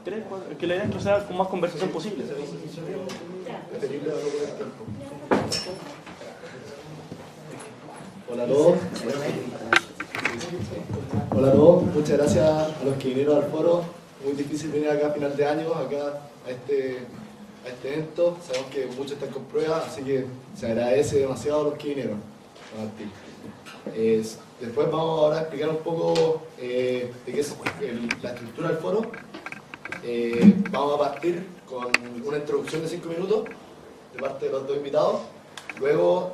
3, 4, que la idea es que sea con más conversación posible. Hola a todos. Hola a todos, muchas gracias a los que vinieron al foro. Muy difícil venir acá a final de año, acá a este evento. Sabemos que muchos están con pruebas, así que se agradece demasiado a los que vinieron. Después vamos ahora a explicar un poco de qué es la estructura del foro. Vamos a partir con una introducción de 5 minutos de parte de los dos invitados. Luego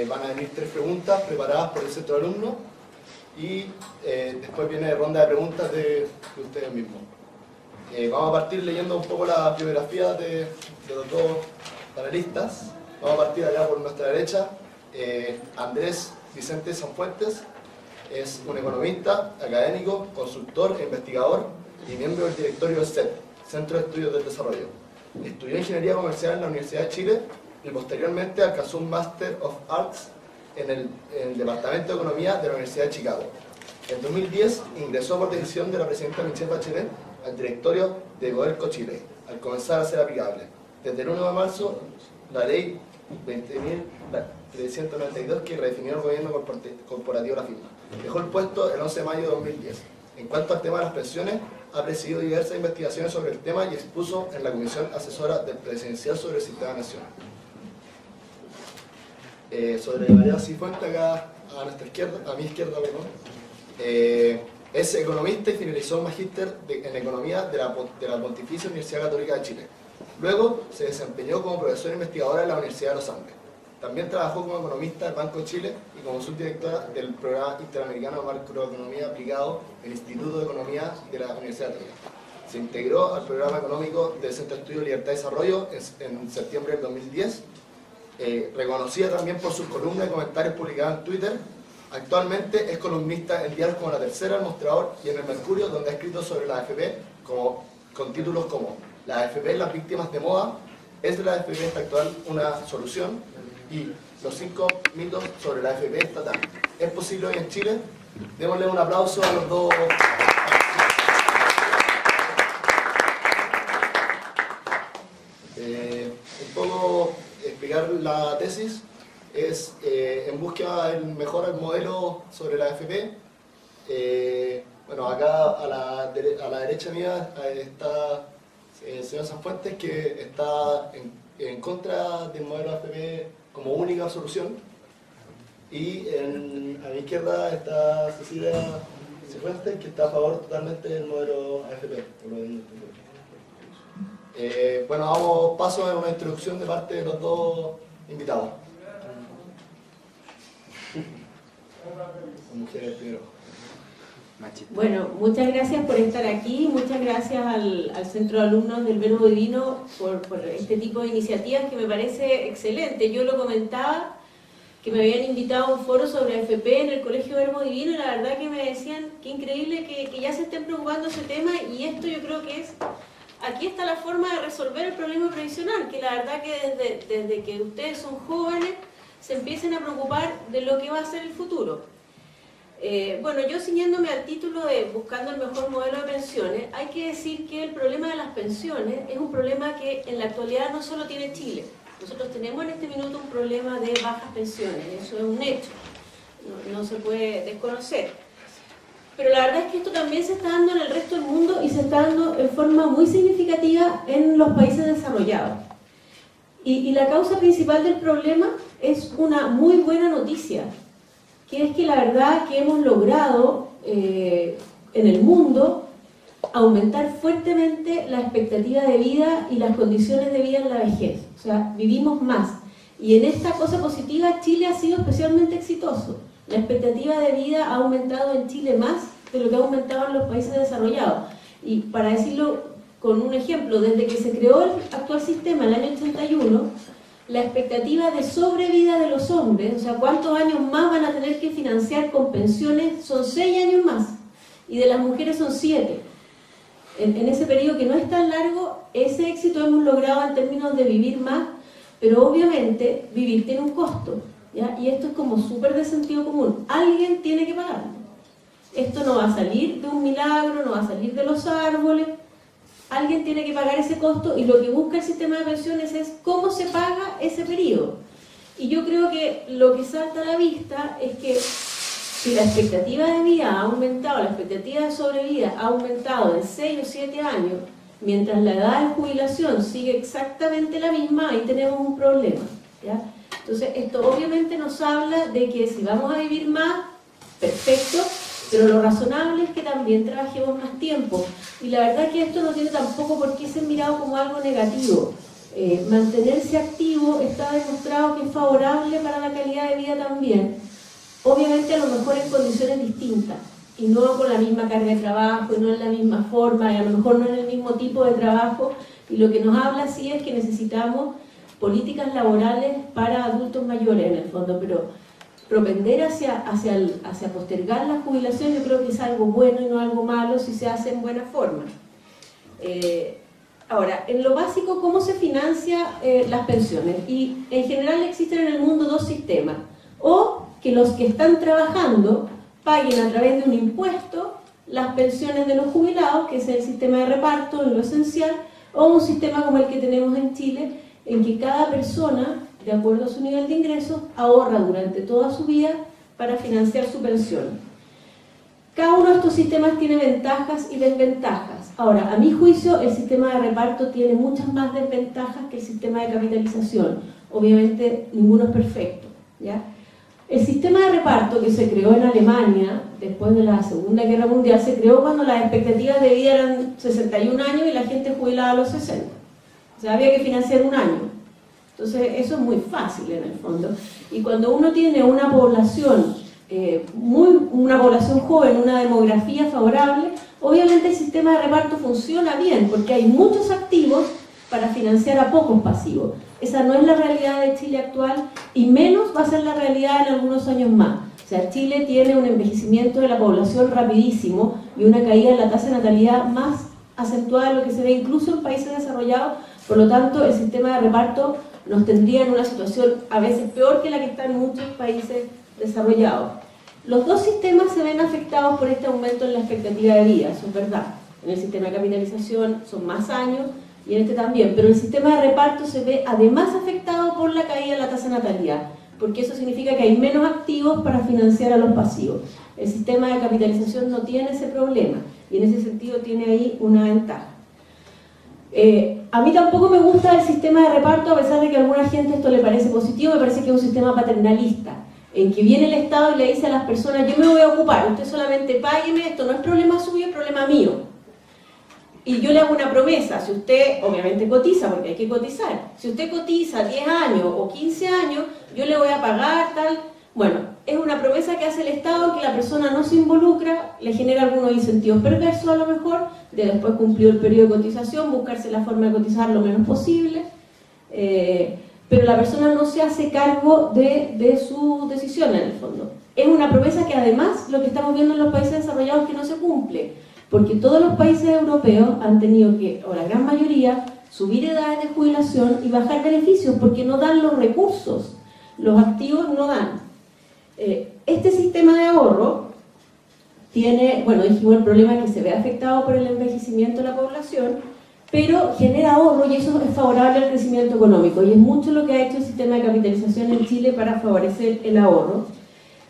van a venir 3 preguntas preparadas por el centro de alumnos y después viene ronda de preguntas de ustedes mismos. Vamos a partir leyendo un poco la biografía de los dos panelistas. Vamos a partir allá por nuestra derecha. Andrés Vicente Sanfuentes es un economista, académico, consultor e investigador y miembro del directorio del CED, Centro de Estudios del Desarrollo. Estudió Ingeniería Comercial en la Universidad de Chile y posteriormente alcanzó un Master of Arts en el Departamento de Economía de la Universidad de Chicago. En 2010 ingresó por decisión de la presidenta Michelle Bachelet al directorio de Codelco Chile, al comenzar a ser aplicable. Desde el 1 de marzo, la ley 20.392 que redefinió el gobierno corporativo de la firma. Dejó el puesto el 11 de mayo de 2010. En cuanto al tema de las pensiones, ha presidido diversas investigaciones sobre el tema y expuso en la Comisión Asesora del Presidencial sobre el Sistema Nacional. Sobre María Cifuentes, acá a nuestra izquierda, a mi izquierda, perdón. Es economista y finalizó un magíster en Economía de la Pontificia Universidad Católica de Chile. Luego se desempeñó como profesora investigadora en la Universidad de los Andes. También trabajó como economista del Banco de Chile y como subdirectora del Programa Interamericano de Macroeconomía Aplicado del Instituto de Economía de la Universidad Católica. Se integró al programa económico del Centro de Estudio Libertad y Desarrollo en septiembre del 2010. Reconocida también por sus columnas y comentarios publicados en Twitter. Actualmente es columnista en diarios como La Tercera, El Mostrador y en El Mercurio, donde ha escrito sobre la AFP con títulos como La AFP en las víctimas de moda, ¿es la AFP actual una solución? Y los 5 mitos sobre la AFP estatal. ¿Es posible hoy en Chile? Démosle un aplauso a los dos. Un poco explicar la tesis es en búsqueda del mejor modelo sobre la AFP. Bueno, acá a la derecha mía está el señor Sanfuentes, que está en contra del modelo AFP como única solución. Y a mi izquierda está Cecilia Cifuentes, que está a favor totalmente del modelo AFP. Bueno, damos paso a una introducción de parte de los dos invitados. Mujeres primero. Bueno, muchas gracias por estar aquí, muchas gracias al Centro de Alumnos del Verbo Divino por este tipo de iniciativas que me parece excelente. Yo lo comentaba, que me habían invitado a un foro sobre AFP en el Colegio Verbo Divino y la verdad que me decían que increíble que ya se estén preocupando ese tema, y esto yo creo que aquí está la forma de resolver el problema previsional, que la verdad que desde que ustedes son jóvenes se empiecen a preocupar de lo que va a ser el futuro. Bueno, yo ciñéndome al título de Buscando el mejor modelo de pensiones, hay que decir que el problema de las pensiones es un problema que en la actualidad no solo tiene Chile. Nosotros tenemos en este minuto un problema de bajas pensiones, eso es un hecho, no se puede desconocer. Pero la verdad es que esto también se está dando en el resto del mundo y se está dando en forma muy significativa en los países desarrollados. Y la causa principal del problema es una muy buena noticia, que es que la verdad que hemos logrado en el mundo aumentar fuertemente la expectativa de vida y las condiciones de vida en la vejez. O sea, vivimos más. Y en esta cosa positiva Chile ha sido especialmente exitoso. La expectativa de vida ha aumentado en Chile más de lo que ha aumentado en los países desarrollados. Y para decirlo con un ejemplo, desde que se creó el actual sistema en el año 81, la expectativa de sobrevida de los hombres, o sea, cuántos años más van a tener que financiar con pensiones, son 6 años más, y de las mujeres son 7. En ese periodo que no es tan largo, ese éxito hemos logrado en términos de vivir más, pero obviamente vivir tiene un costo, ¿ya? Y esto es como súper de sentido común, alguien tiene que pagarlo. Esto no va a salir de un milagro, no va a salir de los árboles, alguien tiene que pagar ese costo y lo que busca el sistema de pensiones es cómo se paga ese periodo. Y yo creo que lo que salta a la vista es que si la expectativa de vida ha aumentado, la expectativa de sobrevida ha aumentado de 6 o 7 años, mientras la edad de jubilación sigue exactamente la misma, ahí tenemos un problema, ¿ya? Entonces, esto obviamente nos habla de que si vamos a vivir más, perfecto, pero lo razonable es que también trabajemos más tiempo. Y la verdad que esto no tiene tampoco por qué ser mirado como algo negativo. Mantenerse activo está demostrado que es favorable para la calidad de vida también. Obviamente a lo mejor en condiciones distintas, y no con la misma carga de trabajo, y no en la misma forma, y a lo mejor no en el mismo tipo de trabajo, y lo que nos habla sí es que necesitamos políticas laborales para adultos mayores en el fondo, pero propender hacia postergar la jubilación yo creo que es algo bueno y no algo malo si se hace en buena forma. Ahora, en lo básico, ¿cómo se financia las pensiones? Y en general existen en el mundo dos sistemas, o que los que están trabajando paguen a través de un impuesto las pensiones de los jubilados, que es el sistema de reparto en lo esencial, o un sistema como el que tenemos en Chile, en que cada persona, de acuerdo a su nivel de ingresos, ahorra durante toda su vida para financiar su pensión. Cada uno de estos sistemas tiene ventajas y desventajas. Ahora, a mi juicio, el sistema de reparto tiene muchas más desventajas que el sistema de capitalización. Obviamente, ninguno es perfecto, ¿ya? El sistema de reparto que se creó en Alemania después de la Segunda Guerra Mundial se creó cuando las expectativas de vida eran 61 años y la gente jubilaba a los 60. O sea, había que financiar un año. Entonces, eso es muy fácil en el fondo. Y cuando uno tiene una población, una población joven, una demografía favorable, obviamente el sistema de reparto funciona bien, porque hay muchos activos para financiar a pocos pasivos. Esa no es la realidad de Chile actual, y menos va a ser la realidad en algunos años más. O sea, Chile tiene un envejecimiento de la población rapidísimo y una caída en la tasa de natalidad más acentuada de lo que se ve incluso en países desarrollados. Por lo tanto, el sistema de reparto nos tendría en una situación a veces peor que la que está en muchos países desarrollados. Los dos sistemas se ven afectados por este aumento en la expectativa de vida, eso es verdad. En el sistema de capitalización son más años y en este también, pero el sistema de reparto se ve además afectado por la caída de la tasa de natalidad, porque eso significa que hay menos activos para financiar a los pasivos. El sistema de capitalización no tiene ese problema y en ese sentido tiene ahí una ventaja. A mí tampoco me gusta el sistema de reparto, a pesar de que a alguna gente esto le parece positivo. Me parece que es un sistema paternalista, en que viene el Estado y le dice a las personas: yo me voy a ocupar, usted solamente págueme, esto no es problema suyo, es problema mío. Y yo le hago una promesa: si usted, obviamente cotiza, porque hay que cotizar, si usted cotiza 10 años o 15 años, yo le voy a pagar tal. Bueno, es una promesa que hace el Estado, que la persona no se involucra, le genera algunos incentivos perversos a lo mejor, de después cumplir el periodo de cotización, buscarse la forma de cotizar lo menos posible, pero la persona no se hace cargo de su decisión en el fondo. Es una promesa que además lo que estamos viendo en los países desarrollados es que no se cumple, porque todos los países europeos han tenido que, o la gran mayoría, subir edades de jubilación y bajar beneficios, porque no dan los recursos, los activos no dan. Este sistema de ahorro tiene, bueno, dijimos el problema que se ve afectado por el envejecimiento de la población, pero genera ahorro y eso es favorable al crecimiento económico, y es mucho lo que ha hecho el sistema de capitalización en Chile para favorecer el ahorro.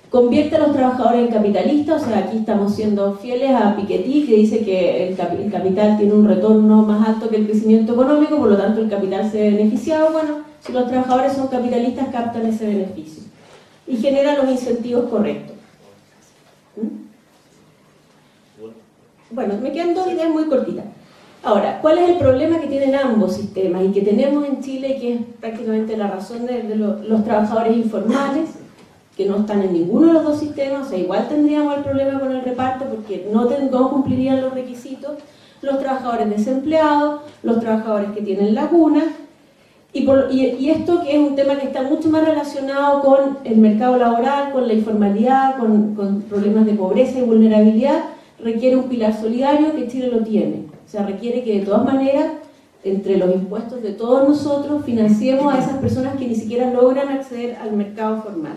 Convierte a los trabajadores en capitalistas, o sea, aquí estamos siendo fieles a Piketty, que dice que el capital tiene un retorno más alto que el crecimiento económico, por lo tanto el capital se ve beneficiado. Bueno, si los trabajadores son capitalistas, captan ese beneficio y genera los incentivos correctos. Bueno, me quedan dos ideas muy cortitas. Ahora, ¿cuál es el problema que tienen ambos sistemas y que tenemos en Chile, que es prácticamente la razón de los trabajadores informales, que no están en ninguno de los dos sistemas? O sea, igual tendríamos el problema con el reparto porque no cumplirían los requisitos, los trabajadores desempleados, los trabajadores que tienen lagunas, y esto que es un tema que está mucho más relacionado con el mercado laboral, con la informalidad, con problemas de pobreza y vulnerabilidad, requiere un pilar solidario que Chile lo tiene. O sea, requiere que de todas maneras, entre los impuestos de todos nosotros, financiemos a esas personas que ni siquiera logran acceder al mercado formal.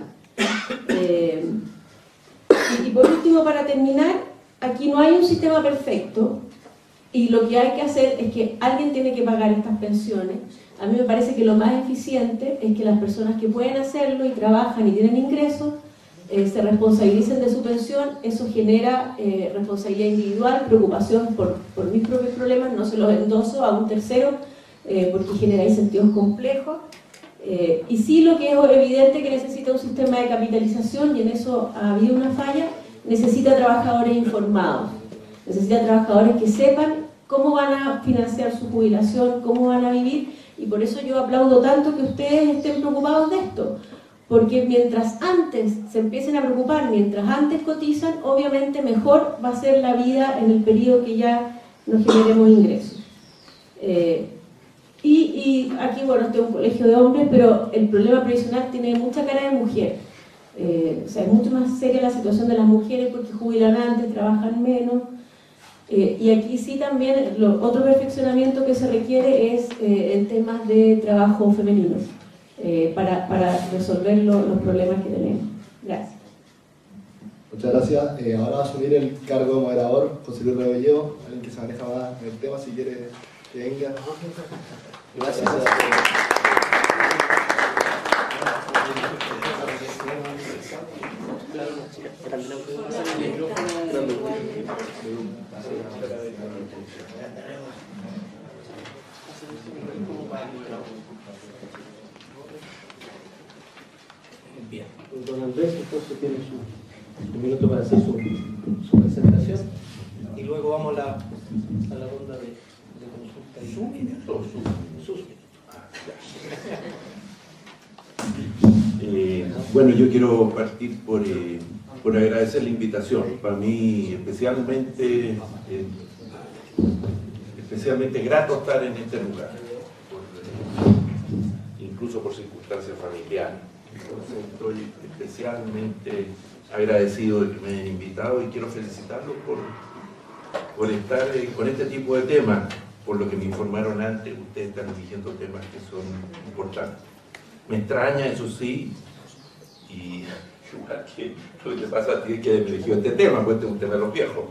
Y por último, para terminar, aquí no hay un sistema perfecto, y lo que hay que hacer es que alguien tiene que pagar estas pensiones. A mí me parece que lo más eficiente es que las personas que pueden hacerlo y trabajan y tienen ingresos se responsabilicen de su pensión. Eso genera responsabilidad individual, preocupación por mis propios problemas, no se los endoso a un tercero porque genera incentivos complejos. Y sí, lo que es evidente que necesita un sistema de capitalización, y en eso ha habido una falla, necesita trabajadores informados, necesita trabajadores que sepan cómo van a financiar su jubilación, cómo van a vivir, y por eso yo aplaudo tanto que ustedes estén preocupados de esto, porque mientras antes se empiecen a preocupar, mientras antes cotizan, obviamente mejor va a ser la vida en el periodo que ya nos generemos ingresos. Y aquí, bueno, este es un colegio de hombres, pero el problema previsional tiene mucha cara de mujer. O sea, es mucho más seria la situación de las mujeres porque jubilan antes, trabajan menos. Y aquí sí también otro perfeccionamiento que se requiere es en temas de trabajo femenino, para resolver los problemas que tenemos. Gracias. Muchas gracias. Ahora va a asumir el cargo de moderador José Luis Rebolledo, alguien que se maneja más en el tema, si quiere que venga. Gracias. Bien, don Andrés entonces tiene un minuto para hacer su presentación y luego vamos a la ronda de consulta. ¿Sus minutos? Bueno, yo quiero partir por agradecer la invitación. Para mí especialmente grato estar en este lugar, incluso por circunstancias familiares. Entonces estoy especialmente agradecido de que me hayan invitado y quiero felicitarlos por estar con este tipo de temas. Por lo que me informaron antes, ustedes están eligiendo temas que son importantes. Me extraña, eso sí, y igual que lo que te pasa a ti es que me eligió este tema, pues este es un tema de los viejos.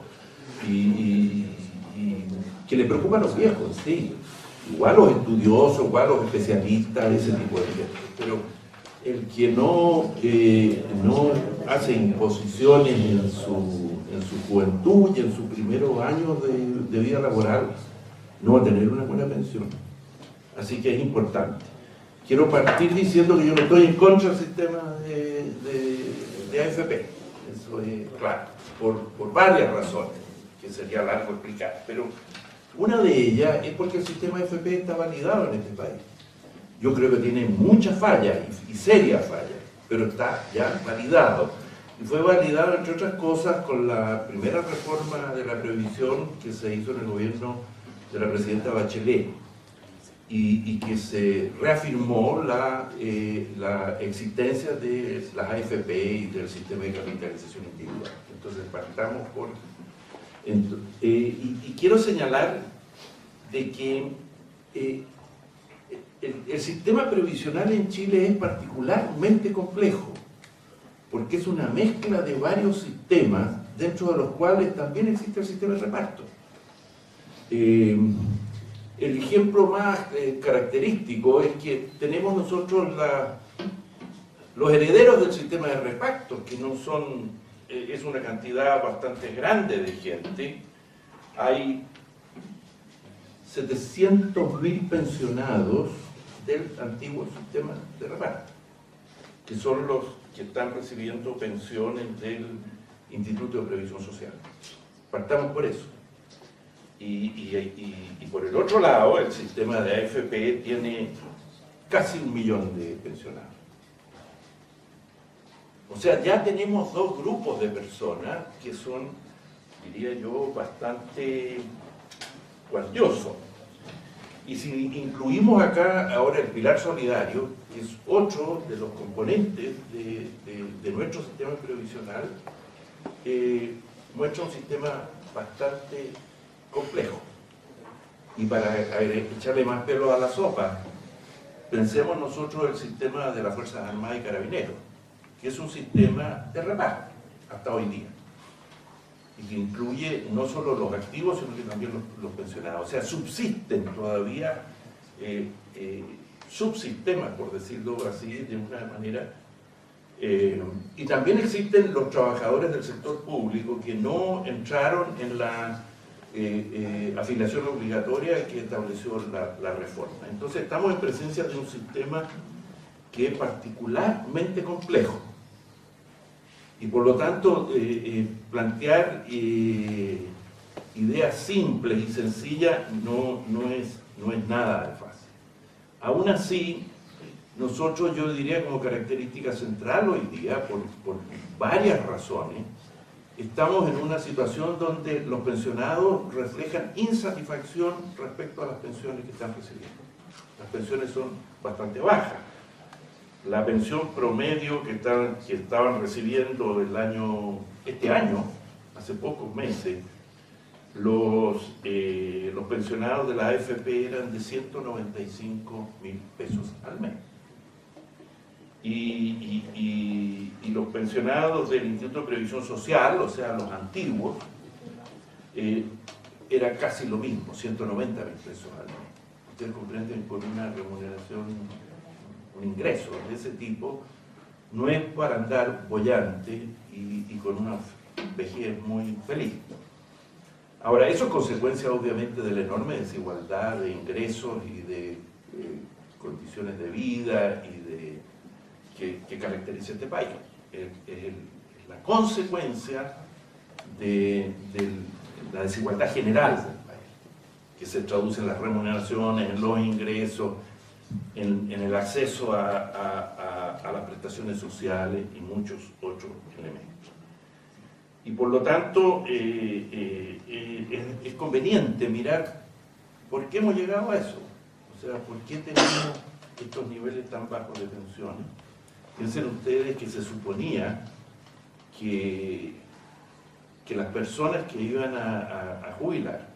Y que le preocupa a los viejos, sí. Igual los estudiosos, igual los especialistas, ese tipo de viejos. Pero el que no hace imposiciones en su juventud y en sus primeros años de vida laboral, no va a tener una buena pensión. Así que es importante. Quiero partir diciendo que yo no estoy en contra del sistema de AFP. Eso es claro, por varias razones, que sería largo explicar. Pero una de ellas es porque el sistema de AFP está validado en este país. Yo creo que tiene muchas fallas y serias fallas, pero está ya validado. Y fue validado, entre otras cosas, con la primera reforma de la previsión que se hizo en el gobierno de la presidenta Bachelet y que se reafirmó la existencia de las AFP y del sistema de capitalización individual. Entonces partamos por... y quiero señalar de que el sistema previsional en Chile es particularmente complejo, porque es una mezcla de varios sistemas, dentro de los cuales también existe el sistema de reparto. El ejemplo más característico es que tenemos nosotros los herederos del sistema de reparto, que no son, es una cantidad bastante grande de gente. Hay 700.000 pensionados del antiguo sistema de reparto, que son los que están recibiendo pensiones del Instituto de Previsión Social. Partamos por eso. Y por el otro lado, el sistema de AFP tiene casi 1 millón de pensionados. O sea, ya tenemos dos grupos de personas que son, diría yo, bastante cuantiosos. Y si incluimos acá ahora el pilar solidario, que es otro de los componentes de nuestro sistema previsional, muestra un sistema bastante complejo. Y para echarle más pelo a la sopa, pensemos nosotros el sistema de las Fuerzas Armadas y Carabineros, que es un sistema de reparto hasta hoy día. y que incluye no solo los activos, sino que también los pensionados. O sea, subsisten todavía subsistemas, por decirlo así, de una manera. Y también existen los trabajadores del sector público que no entraron en la afiliación obligatoria que estableció la reforma. Entonces estamos en presencia de un sistema que es particularmente complejo. Y por lo tanto, plantear ideas simples y sencillas no es nada de fácil. Aún así, nosotros, yo diría como característica central hoy día, por varias razones, estamos en una situación donde los pensionados reflejan insatisfacción respecto a las pensiones que están recibiendo. Las pensiones son bastante bajas. La pensión promedio que estaban recibiendo este año, hace pocos meses, los pensionados de la AFP eran de 195.000 pesos al mes. Y los pensionados del Instituto de Previsión Social, o sea, los antiguos, era casi lo mismo, 190.000 pesos al mes. Ustedes comprenden, por una remuneración, un ingreso de ese tipo, no es para andar boyante y con una vejez muy feliz. Ahora, eso es consecuencia obviamente de la enorme desigualdad de ingresos y de condiciones de vida y que caracteriza este país. Es la consecuencia de la desigualdad general del país, que se traduce en las remuneraciones, en los ingresos, en el acceso a las prestaciones sociales y muchos otros elementos. Y por lo tanto, es conveniente mirar por qué hemos llegado a eso. O sea, por qué tenemos estos niveles tan bajos de pensiones. Piensen ustedes que se suponía que las personas que iban a jubilar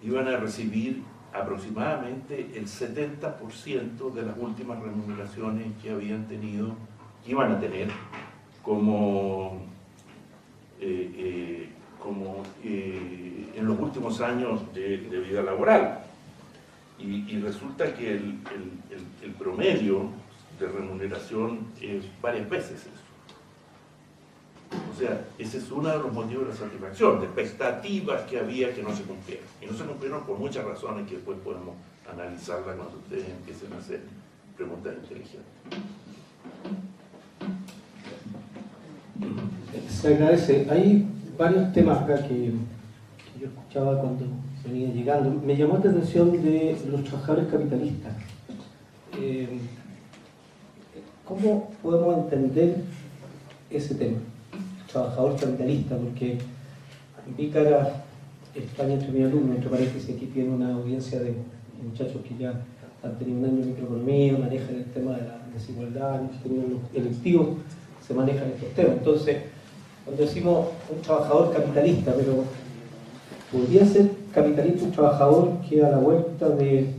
iban a recibir aproximadamente el 70% de las últimas remuneraciones que habían tenido, que iban a tener como en los últimos años de vida laboral. Y resulta que el promedio de remuneración es varias veces eso. O sea, ese es uno de los motivos de la satisfacción, de expectativas que había que no se cumplieron. Y no se cumplieron por muchas razones que después podemos analizarlas cuando ustedes empiecen a hacer preguntas inteligentes. Se agradece. Hay varios temas acá que yo escuchaba cuando venía llegando. Me llamó la atención de los trabajadores capitalistas. ¿Cómo podemos entender ese tema? Trabajador capitalista, porque vi cara España entre mi alumno, entre paréntesis, aquí tiene una audiencia de muchachos que ya han tenido un año en microeconomía, manejan el tema de la desigualdad, han tenido los electivos, se manejan estos temas. Entonces, cuando decimos un trabajador capitalista, pero ¿podría ser capitalista un trabajador que a la vuelta de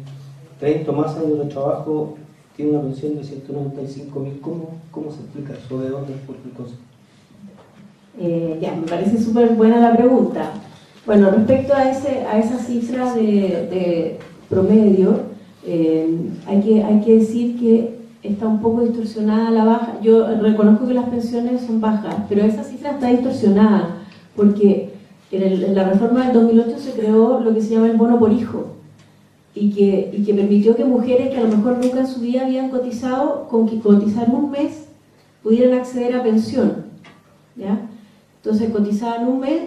30 o más años de trabajo tiene una pensión de 195.000? ¿Cómo se explica eso? ¿De dónde surge el concepto? Ya, me parece súper buena la pregunta. Bueno, respecto a esa cifra de promedio, hay que decir que está un poco distorsionada la baja. Yo reconozco que las pensiones son bajas, pero esa cifra está distorsionada, porque en la reforma del 2008 se creó lo que se llama el bono por hijo, y que permitió que mujeres que a lo mejor nunca en su vida habían cotizado, con que cotizaran un mes, pudieran acceder a pensión, ¿ya? Entonces cotizaban un mes,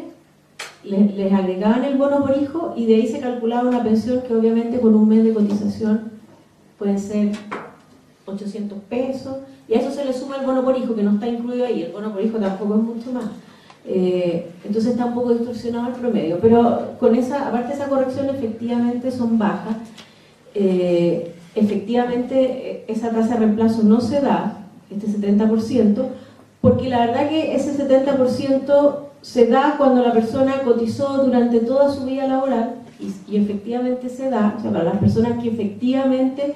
les agregaban el bono por hijo y de ahí se calculaba una pensión que obviamente con un mes de cotización puede ser 800 pesos, y a eso se le suma el bono por hijo, que no está incluido ahí. El bono por hijo tampoco es mucho más. Entonces está un poco distorsionado el promedio, pero con aparte de esa corrección, efectivamente son bajas. Efectivamente esa tasa de reemplazo no se da, este 70%, porque la verdad que ese 70% se da cuando la persona cotizó durante toda su vida laboral, y efectivamente se da, o sea, para las personas que efectivamente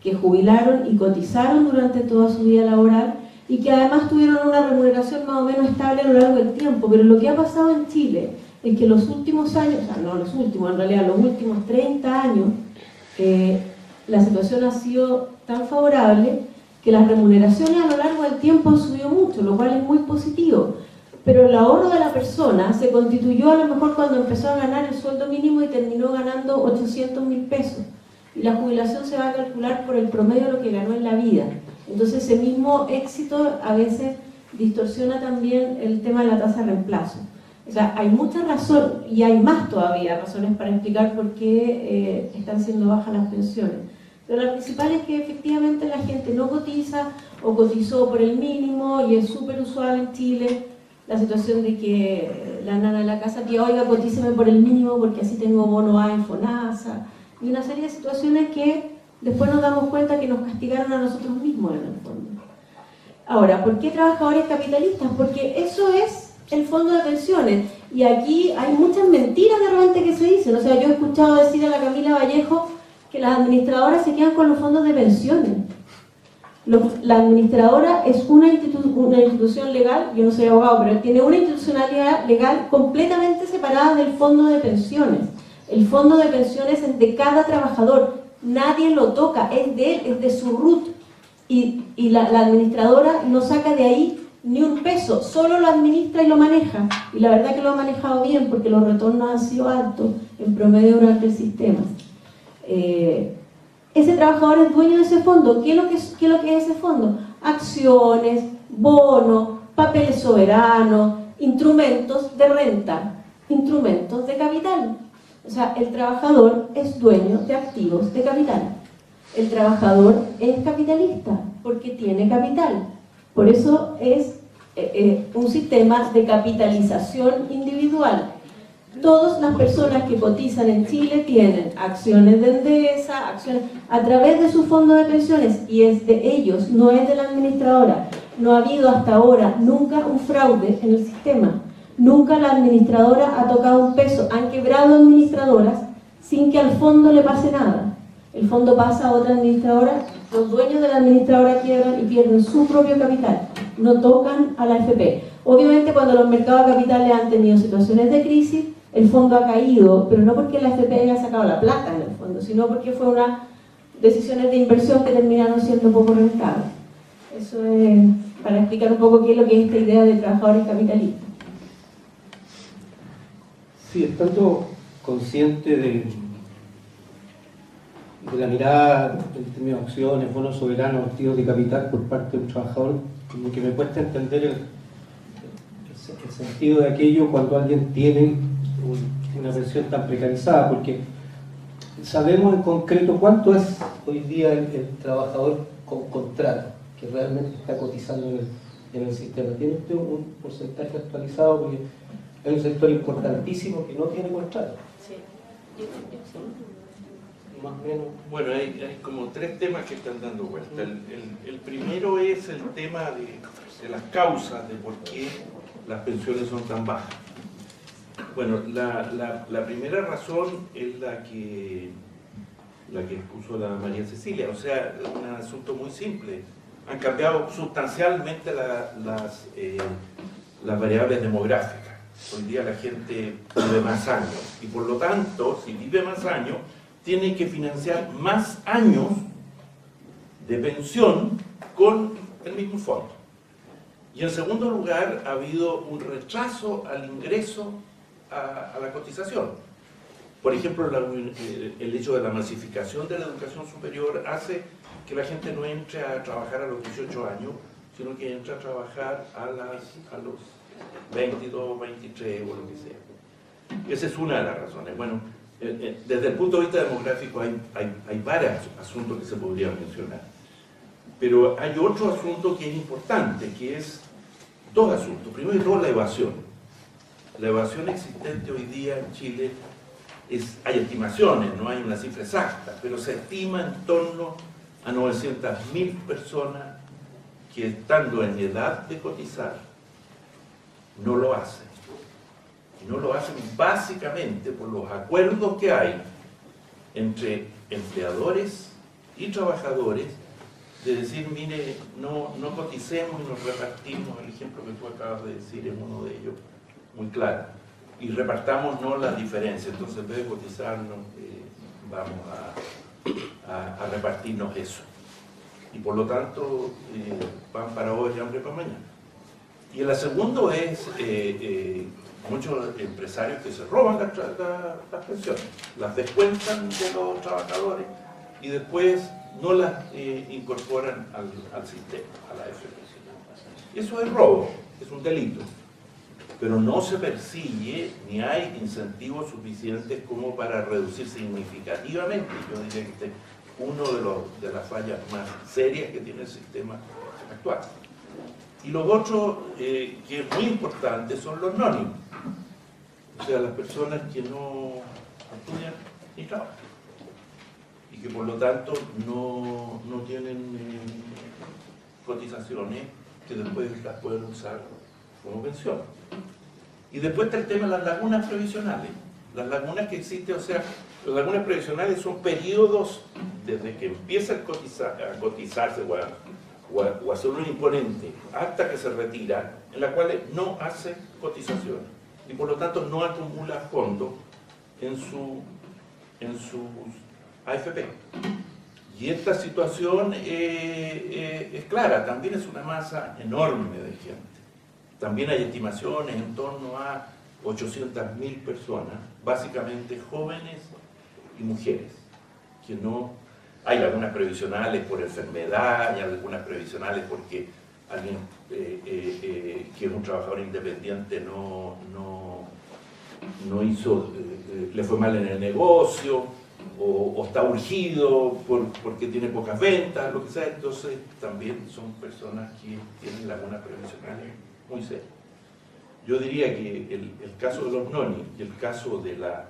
que jubilaron y cotizaron durante toda su vida laboral, y que además tuvieron una remuneración más o menos estable a lo largo del tiempo. Pero lo que ha pasado en Chile es que los últimos años, o sea, no los últimos, en realidad los últimos 30 años, la situación ha sido tan favorable que las remuneraciones a lo largo del tiempo han subido mucho, lo cual es muy positivo. Pero el ahorro de la persona se constituyó a lo mejor cuando empezó a ganar el sueldo mínimo y terminó ganando 800.000 pesos. Y la jubilación se va a calcular por el promedio de lo que ganó en la vida. Entonces ese mismo éxito a veces distorsiona también el tema de la tasa de reemplazo. O sea, hay muchas razones, y hay más todavía razones para explicar por qué están siendo bajas las pensiones. Pero la principal es que efectivamente la gente no cotiza o cotizó por el mínimo, y es súper usual en Chile la situación de que la nana de la casa que oiga, cotíceme por el mínimo porque así tengo bono A en FONASA, y una serie de situaciones que después nos damos cuenta que nos castigaron a nosotros mismos en el fondo. Ahora, ¿por qué trabajadores capitalistas? Porque eso es el fondo de pensiones, y aquí hay muchas mentiras de repente que se dicen. O sea, yo he escuchado decir a la Camila Vallejo que las administradoras se quedan con los fondos de pensiones. La administradora es una institución legal, yo no soy abogado, pero tiene una institucionalidad legal completamente separada del fondo de pensiones. El fondo de pensiones es de cada trabajador, nadie lo toca, es de él, es de su RUT, y la administradora no saca de ahí ni un peso, solo lo administra y lo maneja, y la verdad que lo ha manejado bien porque los retornos han sido altos en promedio durante el sistema. Ese trabajador es dueño de ese fondo. ¿Qué es lo que es ese fondo? Acciones, bonos, papeles soberanos, instrumentos de renta, instrumentos de capital. O sea, el trabajador es dueño de activos de capital. El trabajador es capitalista porque tiene capital. Por eso es un sistema de capitalización individual. Todas las personas que cotizan en Chile tienen acciones de Endesa, acciones a través de su fondo de pensiones, y es de ellos, no es de la administradora. No ha habido hasta ahora nunca un fraude en el sistema. Nunca la administradora ha tocado un peso. Han quebrado administradoras sin que al fondo le pase nada. El fondo pasa a otra administradora, los dueños de la administradora quiebran y pierden su propio capital. No tocan a la AFP. Obviamente cuando los mercados de capitales han tenido situaciones de crisis, el fondo ha caído, pero no porque la AFP haya sacado la plata en el fondo, sino porque fue unas decisiones de inversión que terminaron siendo poco rentables. Eso es para explicar un poco qué es lo que es esta idea de trabajadores capitalistas. Sí, estando consciente de la mirada en términos de acciones, bonos soberanos, activos de capital por parte de un trabajador, como que me cuesta entender el sentido de aquello cuando alguien tiene una pensión tan precarizada, porque sabemos en concreto cuánto es hoy día el trabajador con contrato, que realmente está cotizando en el sistema. ¿Tiene usted un porcentaje actualizado? Porque hay un sector importantísimo que no tiene contrato. Sí. Más o menos. Bueno, hay como tres temas que están dando vuelta. El primero es el tema de las causas de por qué las pensiones son tan bajas. Bueno, la primera razón es la que expuso la María Cecilia, o sea, un asunto muy simple. Han cambiado sustancialmente las variables demográficas. Hoy día la gente vive más años y por lo tanto, si vive más años, tiene que financiar más años de pensión con el mismo fondo. Y en segundo lugar, ha habido un rechazo al ingreso a la cotización. Por ejemplo, el hecho de la masificación de la educación superior hace que la gente no entre a trabajar a los 18 años, sino que entra a trabajar a los 22, 23 o lo que sea. Esa es una de las razones. Bueno, desde el punto de vista demográfico hay varios asuntos que se podrían mencionar. Pero hay otro asunto que es importante, que es dos asuntos. Primero de todo, la evasión. La evasión existente hoy día en Chile, hay estimaciones, no hay una cifra exacta, pero se estima en torno a 900.000 personas que estando en edad de cotizar, no lo hacen. Y no lo hacen básicamente por los acuerdos que hay entre empleadores y trabajadores de decir, mire, no coticemos y nos repartimos, el ejemplo que tú acabas de decir es uno de ellos muy claro, y repartamos no la diferencia, entonces en vez de cotizarnos, vamos a repartirnos eso. Y por lo tanto, pan para hoy y hambre para mañana. Y el segundo es muchos empresarios que se roban las pensiones, las descuentan de los trabajadores y después no las incorporan al sistema, a la AFP. Eso es robo, es un delito, pero no se persigue ni hay incentivos suficientes como para reducir significativamente. Yo diría que este es uno de las fallas más serias que tiene el sistema actual. Y lo otro que es muy importante son los nónimos, o sea, las personas que no estudian ni trabajan y que por lo tanto no tienen cotizaciones que después las pueden usar como pensión. Y después está el tema de las lagunas previsionales. Las lagunas que existen, o sea, las lagunas previsionales son periodos desde que empieza a cotizarse o a ser un imponente hasta que se retira, en las cuales no hace cotizaciones y por lo tanto no acumula fondos en sus AFP. Y esta situación es clara, también es una masa enorme de gente. También hay estimaciones en torno a 800.000 personas, básicamente jóvenes y mujeres, que no... Hay algunas previsionales por enfermedad, hay algunas previsionales porque alguien que es un trabajador independiente no hizo, le fue mal en el negocio, o está urgido porque tiene pocas ventas, lo que sea. Entonces también son personas que tienen lagunas previsionales muy serias. Yo diría que el caso de los NONI y el caso de las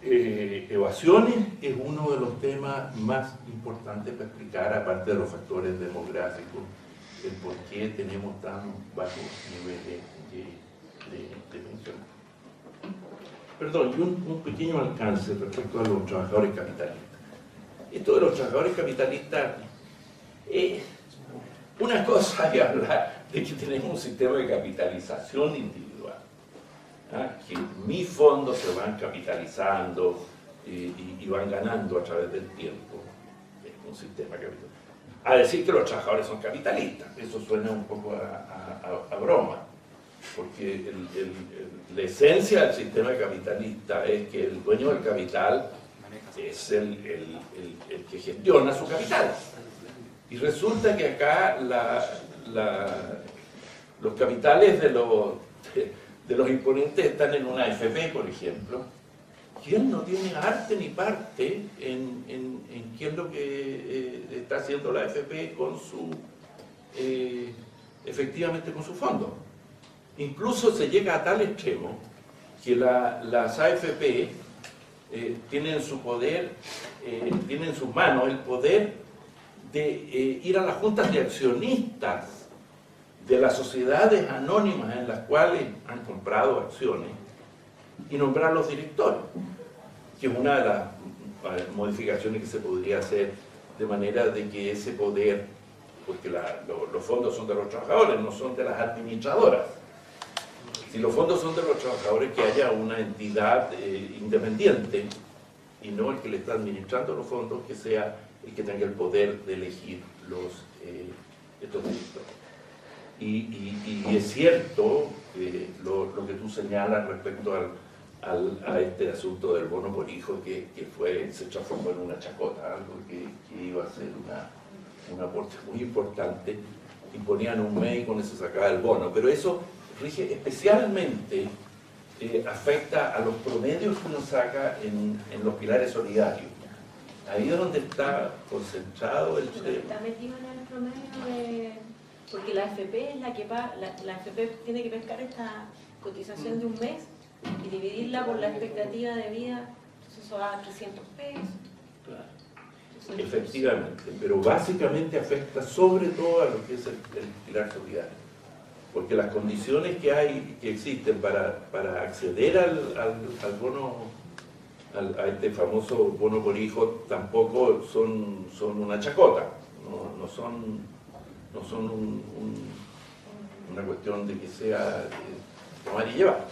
evasiones es uno de los temas más importantes para explicar, aparte de los factores demográficos, el por qué tenemos tan bajos niveles de pensión. Perdón, y un pequeño alcance respecto a los trabajadores capitalistas. Esto de los trabajadores capitalistas, una cosa es hablar de que tenemos un sistema de capitalización individual, que mis fondos se van capitalizando y van ganando a través del tiempo. Es un sistema capitalista. A decir que los trabajadores son capitalistas, eso suena un poco a broma, porque la esencia del sistema capitalista es que el dueño del capital es el que gestiona su capital. Y resulta que acá los capitales de los imponentes están en una AFP, por ejemplo, y él no tiene arte ni parte en qué es lo que está haciendo la AFP con efectivamente con su fondo. Incluso se llega a tal extremo que las AFP tienen en su poder, tienen en sus manos el poder de ir a las juntas de accionistas de las sociedades anónimas en las cuales han comprado acciones y nombrar los directores, que es una de las modificaciones que se podría hacer de manera de que ese poder, porque los fondos son de los trabajadores, no son de las administradoras. Si los fondos son de los trabajadores, que haya una entidad independiente y no el que le está administrando los fondos, que sea el que tenga el poder de elegir estos directores. Y es cierto lo que tú señalas respecto a este asunto del bono por hijo, que se transformó en una chacota, algo que iba a ser un aporte muy importante, y ponían un mes y con eso sacaba el bono, pero eso rige especialmente, afecta a los promedios que uno saca en los pilares solidarios. Ahí es donde está concentrado el tema. Está metido en el promedio porque la AFP es la que la AFP tiene que pescar esta cotización de un mes y dividirla por la expectativa de vida, entonces eso va a 300 pesos. Claro. Efectivamente, pero básicamente afecta sobre todo a lo que es el pilar solidario, porque las condiciones que existen para acceder al bono, a este famoso bono por hijo, tampoco son una chacota. no son una cuestión de que sea tomar y llevar.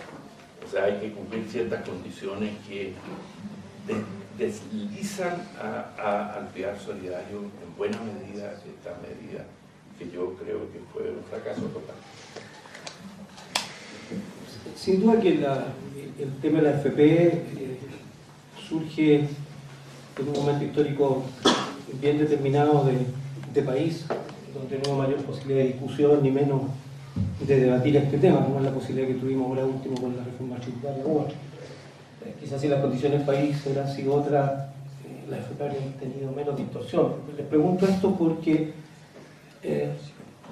O sea, hay que cumplir ciertas condiciones que deslizan al pilar solidario en buena medida esta medida, que yo creo que fue un fracaso total. Sin duda que el tema de la FP surge en un momento histórico bien determinado de país, donde no hay mayor posibilidad de discusión ni menos de debatir este tema, como es la posibilidad que tuvimos ahora último con la reforma tributaria. Quizás si las condiciones del país hubieran sido otras, las FP habrían tenido menos distorsión. Les pregunto esto porque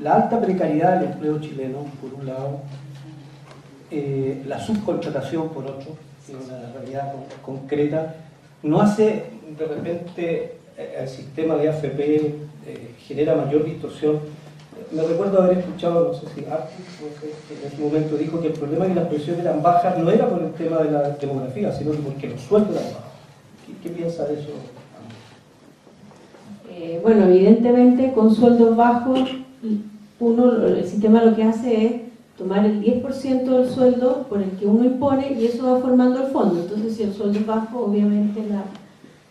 la alta precariedad del empleo chileno, por un lado, la subcontratación, por otro, que es una realidad concreta, no hace de repente el sistema de AFP genera mayor distorsión. Me recuerdo haber escuchado, no sé si Arthur, que en ese momento dijo que el problema de que las pensiones eran bajas no era por el tema de la demografía, sino que porque los sueldos eran bajos. ¿Qué piensa de eso? Bueno, evidentemente con sueldos bajos, el sistema lo que hace es tomar el 10% del sueldo por el que uno impone y eso va formando el fondo. Entonces, si el sueldo es bajo, obviamente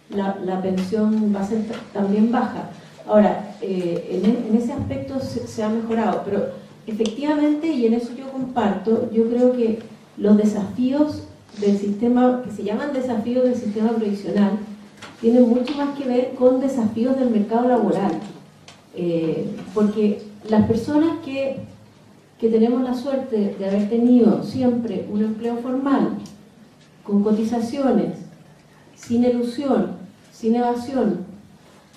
la pensión va a ser también baja. Ahora, en ese aspecto se ha mejorado, pero efectivamente, y en eso yo comparto, yo creo que los desafíos del sistema, que se llaman desafíos del sistema previsional, tienen mucho más que ver con desafíos del mercado laboral. Porque las personas que tenemos la suerte de haber tenido siempre un empleo formal, con cotizaciones, sin elusión, sin evasión,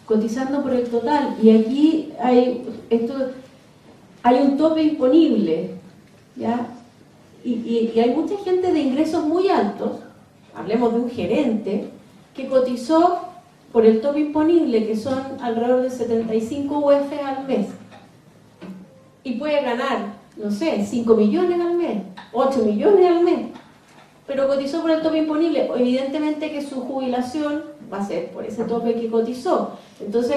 cotizando por el total, y aquí hay un tope imponible, ¿ya? Y hay mucha gente de ingresos muy altos, hablemos de un gerente, que cotizó por el tope imponible, que son alrededor de 75 UF al mes, y puede ganar, no sé, 5 millones al mes, 8 millones al mes, pero cotizó por el tope imponible. Evidentemente que su jubilación va a ser por ese tope que cotizó. Entonces,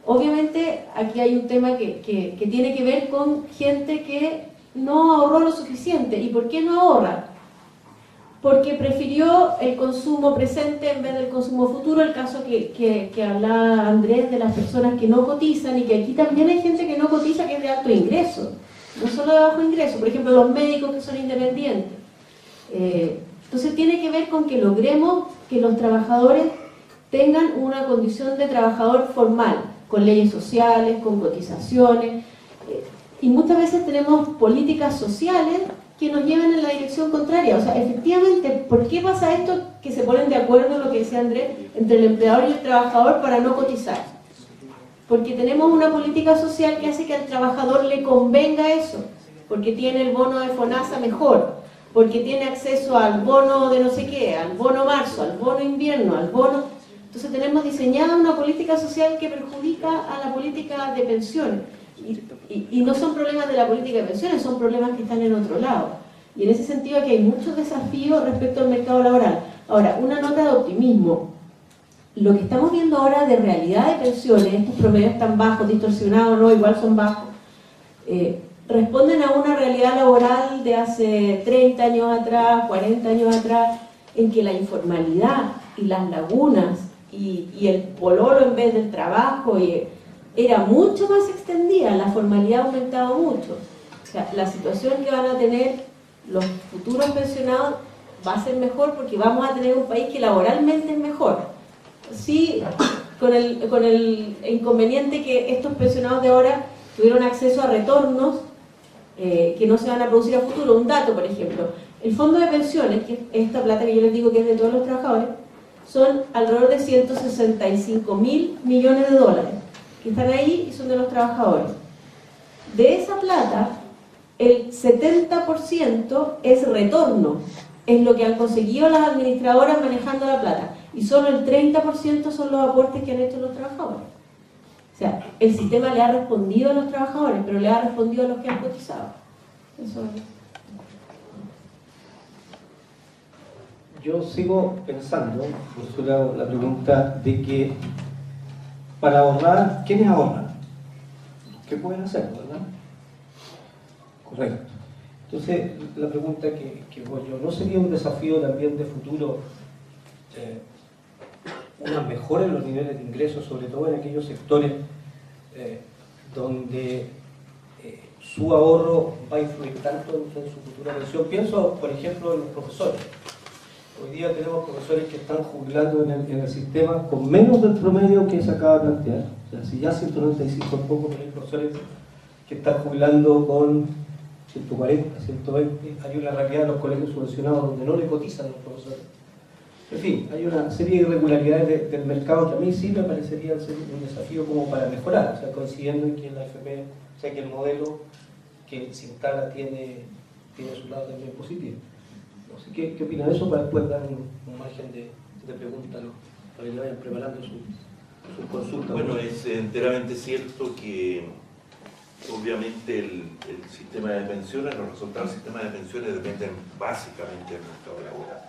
obviamente, aquí hay un tema que tiene que ver con gente que no ahorró lo suficiente. ¿Y por qué no ahorra? Porque prefirió el consumo presente en vez del consumo futuro, el caso que hablaba Andrés de las personas que no cotizan, y que aquí también hay gente que no cotiza que es de alto ingreso, no solo de bajo ingreso, por ejemplo los médicos que son independientes. Entonces tiene que ver con que logremos que los trabajadores tengan una condición de trabajador formal, con leyes sociales, con cotizaciones, y muchas veces tenemos políticas sociales que nos llevan en la dirección contraria. O sea, efectivamente, ¿por qué pasa esto? Que se ponen de acuerdo, lo que decía Andrés, entre el empleador y el trabajador para no cotizar. Porque tenemos una política social que hace que al trabajador le convenga eso, porque tiene el bono de FONASA mejor, porque tiene acceso al bono de no sé qué, al bono marzo, al bono invierno, al bono... Entonces tenemos diseñada una política social que perjudica a la política de pensiones. Y no son problemas de la política de pensiones, son problemas que están en otro lado. Y en ese sentido aquí hay muchos desafíos respecto al mercado laboral. Ahora, una nota de optimismo. Lo que estamos viendo ahora de realidad de pensiones, estos promedios tan bajos, distorsionados, no, igual son bajos, responden a una realidad laboral de hace 30 años atrás, 40 años atrás, en que la informalidad y las lagunas y el pololo en vez del trabajo era mucho más extendida, la formalidad ha aumentado mucho. O sea, la situación que van a tener los futuros pensionados va a ser mejor porque vamos a tener un país que laboralmente es mejor. Sí, con el inconveniente que estos pensionados de ahora tuvieron acceso a retornos que no se van a producir a futuro. Un dato, por ejemplo, el fondo de pensiones, que es esta plata que yo les digo que es de todos los trabajadores, son alrededor de 165.000 millones de dólares que están ahí y son de los trabajadores. De esa plata, el 70% es retorno, es lo que han conseguido las administradoras manejando la plata, y solo el 30% son los aportes que han hecho los trabajadores. O sea, el sistema le ha respondido a los trabajadores, pero le ha respondido a los que han cotizado. Eso es. Yo sigo pensando, por su lado, la pregunta de que para ahorrar, ¿quiénes ahorran? ¿qué pueden hacer, verdad? Correcto. Entonces, la pregunta que voy yo, ¿no sería un desafío también de futuro una mejora en los niveles de ingresos, sobre todo en aquellos sectores donde su ahorro va a influir tanto en su futura pensión? Pienso, por ejemplo, en los profesores. Hoy día tenemos profesores que están jubilando en el sistema con menos del promedio que se acaba de plantear. O sea, si ya 195 es poco, pero hay profesores que están jubilando con 140, 120. Hay una realidad de los colegios subvencionados donde no le cotizan a los profesores. En fin, hay una serie de irregularidades del mercado que a mí sí me parecería ser un desafío como para mejorar, o sea, coincidiendo en que la AFP, o sea, que el modelo que se instala tiene su lado también positivo. No sé, ¿qué opinan de eso para después dar un margen de preguntas para que vayan preparando sus consultas? Bueno, es enteramente cierto que obviamente el sistema de pensiones, los resultados del sistema de pensiones dependen básicamente del mercado laboral.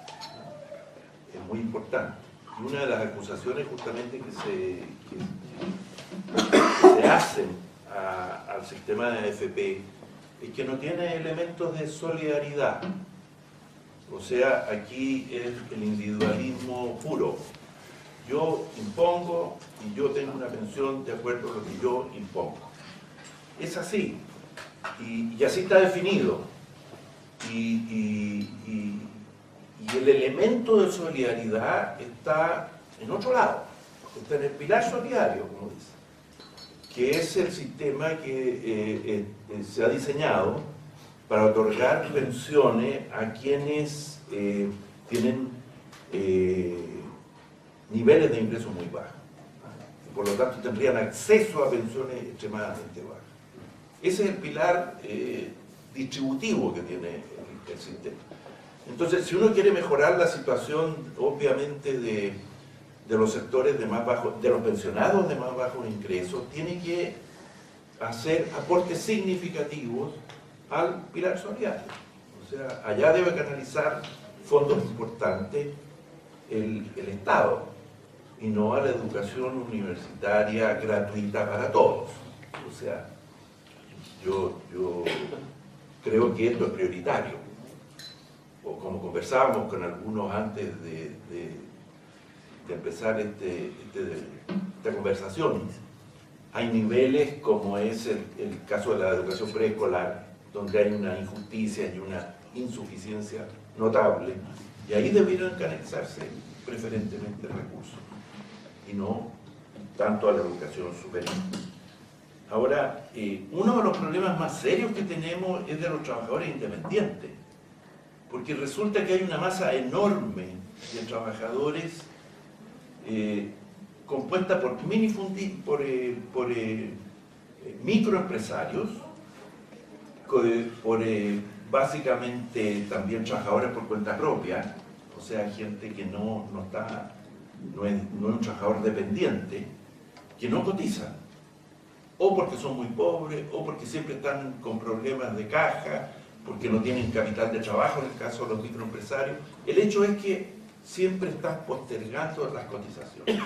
Es muy importante. Y una de las acusaciones justamente que se hacen al sistema de AFP es que no tiene elementos de solidaridad. O sea, aquí es el individualismo puro. Yo impongo y yo tengo una pensión de acuerdo a lo que yo impongo. Es así. Y así está definido. Y el elemento de solidaridad está en otro lado. Está en el pilar solidario, como dice, que es el sistema que se ha diseñado para otorgar pensiones a quienes tienen niveles de ingresos muy bajos. Por lo tanto, tendrían acceso a pensiones extremadamente bajas. Ese es el pilar distributivo que tiene el sistema. Entonces, si uno quiere mejorar la situación, obviamente, de los sectores de más bajos, de los pensionados de más bajos ingresos, tiene que hacer aportes significativos al pilar solidario. O sea, allá debe canalizar fondos importantes el Estado, y no a la educación universitaria gratuita para todos. O sea, yo creo que esto es prioritario. O como conversábamos con algunos antes de empezar esta conversación, hay niveles como es el caso de la educación preescolar, donde hay una injusticia y una insuficiencia notable, y ahí debieran canalizarse preferentemente recursos, y no tanto a la educación superior. Ahora, uno de los problemas más serios que tenemos es de los trabajadores independientes, porque resulta que hay una masa enorme de trabajadores compuesta por microempresarios, por básicamente también trabajadores por cuenta propia, o sea, gente que no es un trabajador dependiente, que no cotizan, o porque son muy pobres, o porque siempre están con problemas de caja, porque no tienen capital de trabajo en el caso de los microempresarios. El hecho es que siempre están postergando las cotizaciones.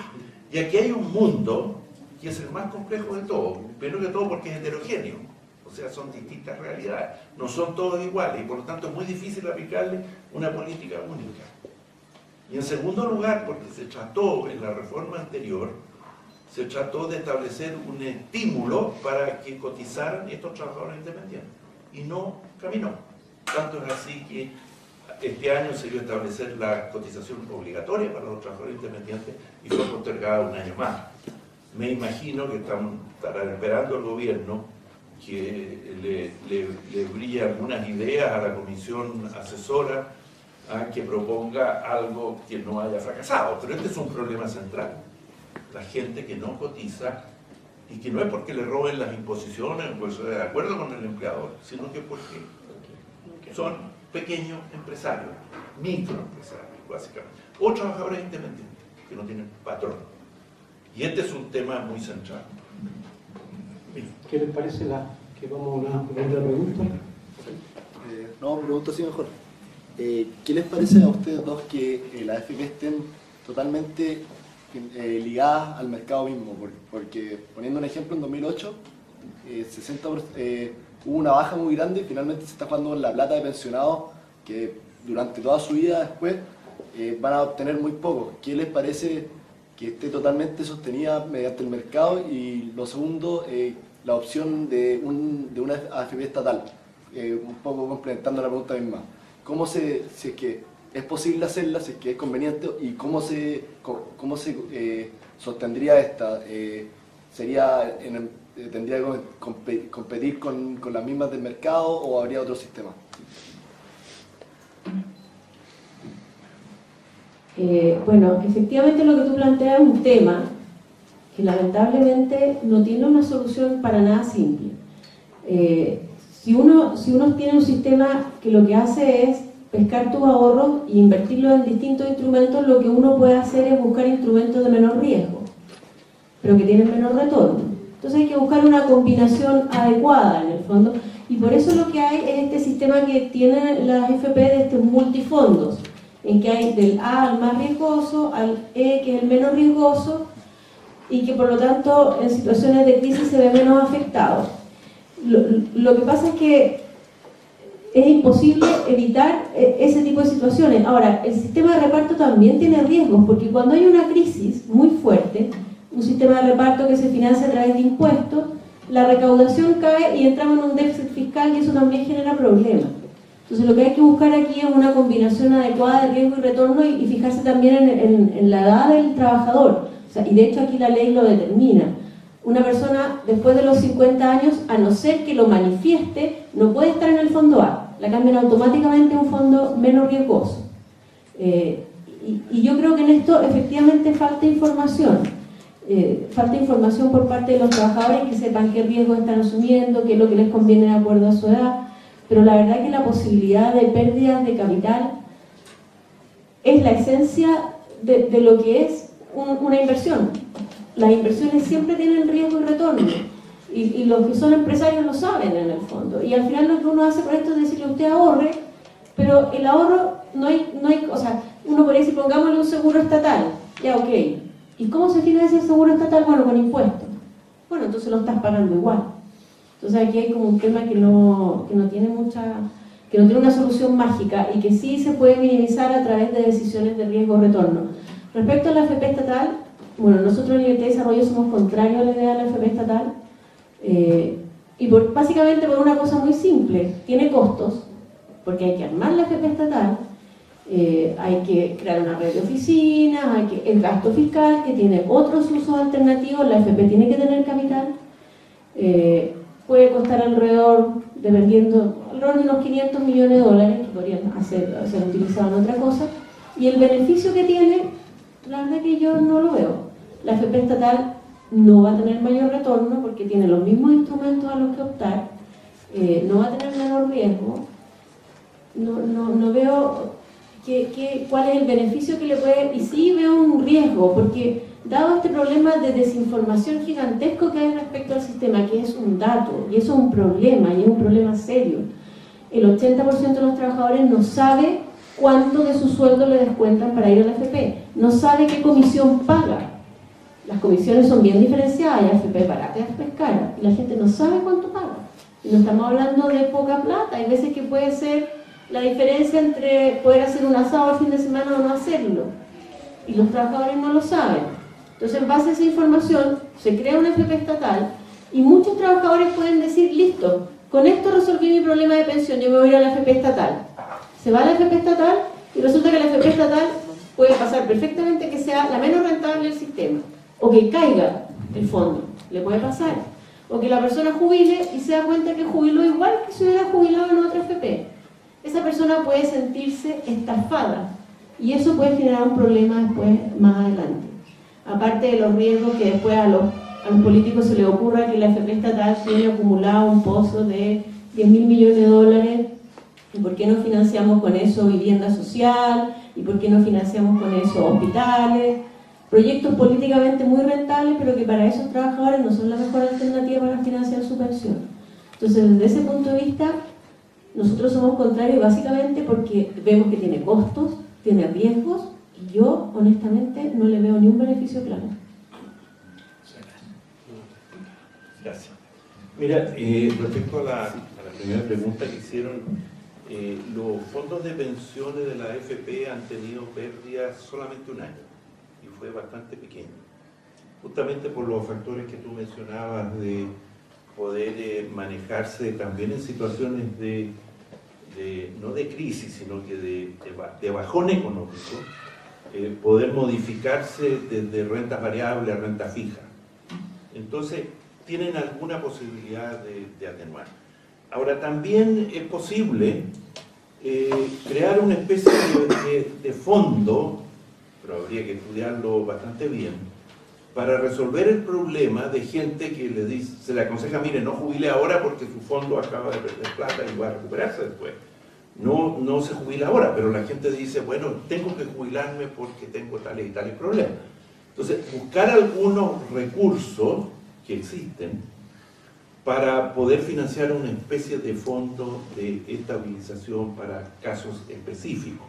Y aquí hay un mundo que es el más complejo de todo, primero que todo porque es heterogéneo, o sea, son distintas realidades, no son todos iguales, y por lo tanto es muy difícil aplicarle una política única. Y en segundo lugar, porque se trató en la reforma anterior, se trató de establecer un estímulo para que cotizaran estos trabajadores independientes, y no caminó. Tanto es así que este año se iba a establecer la cotización obligatoria para los trabajadores independientes y fue postergada un año más. Me imagino que estará esperando el gobierno que le brille algunas ideas a la comisión asesora a que proponga algo que no haya fracasado. Pero este es un problema central. La gente que no cotiza, y que no es porque le roben las imposiciones o pues de acuerdo con el empleador, sino que porque son pequeños empresarios, microempresarios, básicamente, o trabajadores independientes que no tienen patrón. Y este es un tema muy central. ¿Qué les parece que vamos a una primera pregunta? No, pregunto así mejor. ¿Qué les parece a ustedes dos que las AFP estén totalmente ligadas al mercado mismo? Porque, poniendo un ejemplo, en 2008 hubo una baja muy grande y finalmente se está jugando con la plata de pensionados que durante toda su vida después van a obtener muy poco. ¿Qué les parece que esté totalmente sostenida mediante el mercado? Y lo segundo, la opción de una AFP estatal, un poco complementando la pregunta misma. Si es que es posible hacerla, si es que es conveniente, y cómo se sostendría esta? ¿Tendría que competir con las mismas del mercado o habría otro sistema? Bueno, efectivamente lo que tú planteas es un tema que lamentablemente no tiene una solución para nada simple. Si uno tiene un sistema que lo que hace es pescar tus ahorros e invertirlos en distintos instrumentos, lo que uno puede hacer es buscar instrumentos de menor riesgo, pero que tienen menor retorno. Entonces hay que buscar una combinación adecuada en el fondo, y por eso lo que hay es este sistema que tienen las FP de estos multifondos, en que hay del A al más riesgoso, al E que es el menos riesgoso, y que por lo tanto en situaciones de crisis se ve menos afectado. Lo que pasa es que es imposible evitar ese tipo de situaciones. Ahora, el sistema de reparto también tiene riesgos, porque cuando hay una crisis muy fuerte, un sistema de reparto que se financia a través de impuestos, la recaudación cae y entramos en un déficit fiscal y eso también genera problemas. Entonces lo que hay que buscar aquí es una combinación adecuada de riesgo y retorno y fijarse también en la edad del trabajador. O sea, y de hecho aquí la ley lo determina. Una persona después de los 50 años, a no ser que lo manifieste, no puede estar en el fondo A. La cambian automáticamente a un fondo menos riesgoso. Y yo creo que en esto efectivamente falta información. Falta información por parte de los trabajadores, que sepan qué riesgos están asumiendo, qué es lo que les conviene de acuerdo a su edad, pero la verdad es que la posibilidad de pérdidas de capital es la esencia de lo que es una inversión. Las inversiones siempre tienen riesgo y retorno, y los que son empresarios lo saben en el fondo, y al final lo que uno hace con esto es decirle: usted ahorre, pero el ahorro no hay, o sea, uno podría decir: pongámosle un seguro estatal, ya, ok. ¿Y cómo se financia el seguro estatal? Bueno, con impuestos. Bueno, entonces lo estás pagando igual. Entonces aquí hay como un tema que no tiene una solución mágica y que sí se puede minimizar a través de decisiones de riesgo-retorno. Respecto a la AFP estatal, bueno, nosotros en Libertad y Desarrollo somos contrarios a la idea de la AFP estatal, y básicamente por una cosa muy simple: tiene costos, porque hay que armar la AFP estatal, hay que crear una red de oficinas, el gasto fiscal que tiene otros usos alternativos, la AFP tiene que tener capital, puede costar alrededor de unos 500 millones de dólares que podrían ser utilizados en otra cosa, y el beneficio que tiene, la verdad que yo no lo veo. La AFP estatal no va a tener mayor retorno porque tiene los mismos instrumentos a los que optar, no va a tener menor riesgo, no veo cuál es el beneficio que le puede, y sí veo un riesgo, porque dado este problema de desinformación gigantesco que hay respecto al sistema, que es un dato, y eso es un problema, y es un problema serio, el 80% de los trabajadores no sabe cuánto de su sueldo le descuentan para ir a la AFP, no sabe qué comisión paga. Las comisiones son bien diferenciadas, hay AFP barata y AFP cara, y la gente no sabe cuánto paga. Y no estamos hablando de poca plata, hay veces que puede ser la diferencia entre poder hacer un asado el fin de semana o no hacerlo, y los trabajadores no lo saben. Entonces, en base a esa información se crea una AFP estatal, y muchos trabajadores pueden decir: listo, con esto resolví mi problema de pensión, yo me voy a ir a la AFP estatal. Se va a la AFP estatal y resulta que la AFP estatal puede pasar perfectamente que sea la menos rentable del sistema, o que caiga el fondo, le puede pasar, o que la persona jubile y se da cuenta que jubiló igual que si hubiera jubilado en otra AFP. Esa persona puede sentirse estafada, y eso puede generar un problema después, más adelante. Aparte de los riesgos que después a los políticos se les ocurra que la AFP estatal tiene acumulado un pozo de 10.000 millones de dólares, y por qué no financiamos con eso vivienda social, y por qué no financiamos con eso hospitales, proyectos políticamente muy rentables, pero que para esos trabajadores no son la mejor alternativa para financiar su pensión. Entonces, desde ese punto de vista, nosotros somos contrarios básicamente porque vemos que tiene costos, tiene riesgos, y yo honestamente no le veo ni un beneficio claro. Gracias. Mira, respecto a la primera pregunta que hicieron, los fondos de pensiones de la AFP han tenido pérdidas solamente un año y fue bastante pequeño, justamente por los factores que tú mencionabas de poder manejarse también en situaciones no de crisis, sino que de bajón económico, poder modificarse desde renta variable a renta fija. Entonces, tienen alguna posibilidad de atenuar. Ahora, también es posible crear una especie de fondo, pero habría que estudiarlo bastante bien, para resolver el problema de gente que se le aconseja, mire, no jubile ahora porque su fondo acaba de perder plata y va a recuperarse después. No se jubila ahora, pero la gente dice, bueno, tengo que jubilarme porque tengo tales y tales problemas. Entonces, buscar algunos recursos que existen para poder financiar una especie de fondo de estabilización para casos específicos.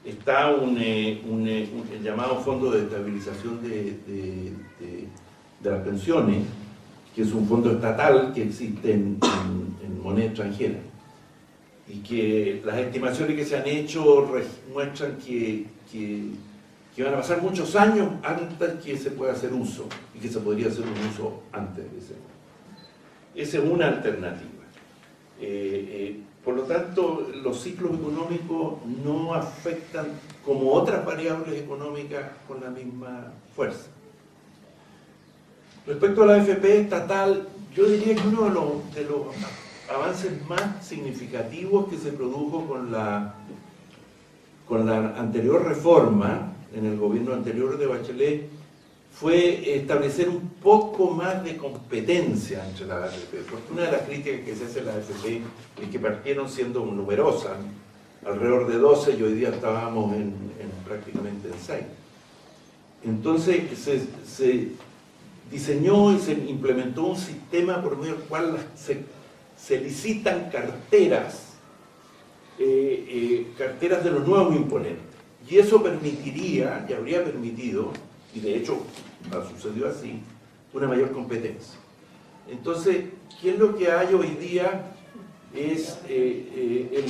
Está el llamado Fondo de Estabilización de las Pensiones, que es un fondo estatal que existe en moneda extranjera, y que las estimaciones que se han hecho muestran que van a pasar muchos años antes que se pueda hacer uso, y que se podría hacer un uso antes de ese. Esa es una alternativa. Por lo tanto, los ciclos económicos no afectan como otras variables económicas con la misma fuerza. Respecto a la AFP estatal, yo diría que uno de los avances más significativos que se produjo con la anterior reforma, en el gobierno anterior de Bachelet, fue establecer un poco más de competencia entre las AFP, porque una de las críticas que se hace a la AFP es que partieron siendo numerosas, alrededor de 12, y hoy día estábamos prácticamente en 6. Entonces se diseñó y se implementó un sistema por medio del cual se licitan carteras de los nuevos imponentes, y eso permitiría, y habría permitido, y de hecho sucedió así, una mayor competencia. Entonces, ¿qué es lo que hay hoy día? Es el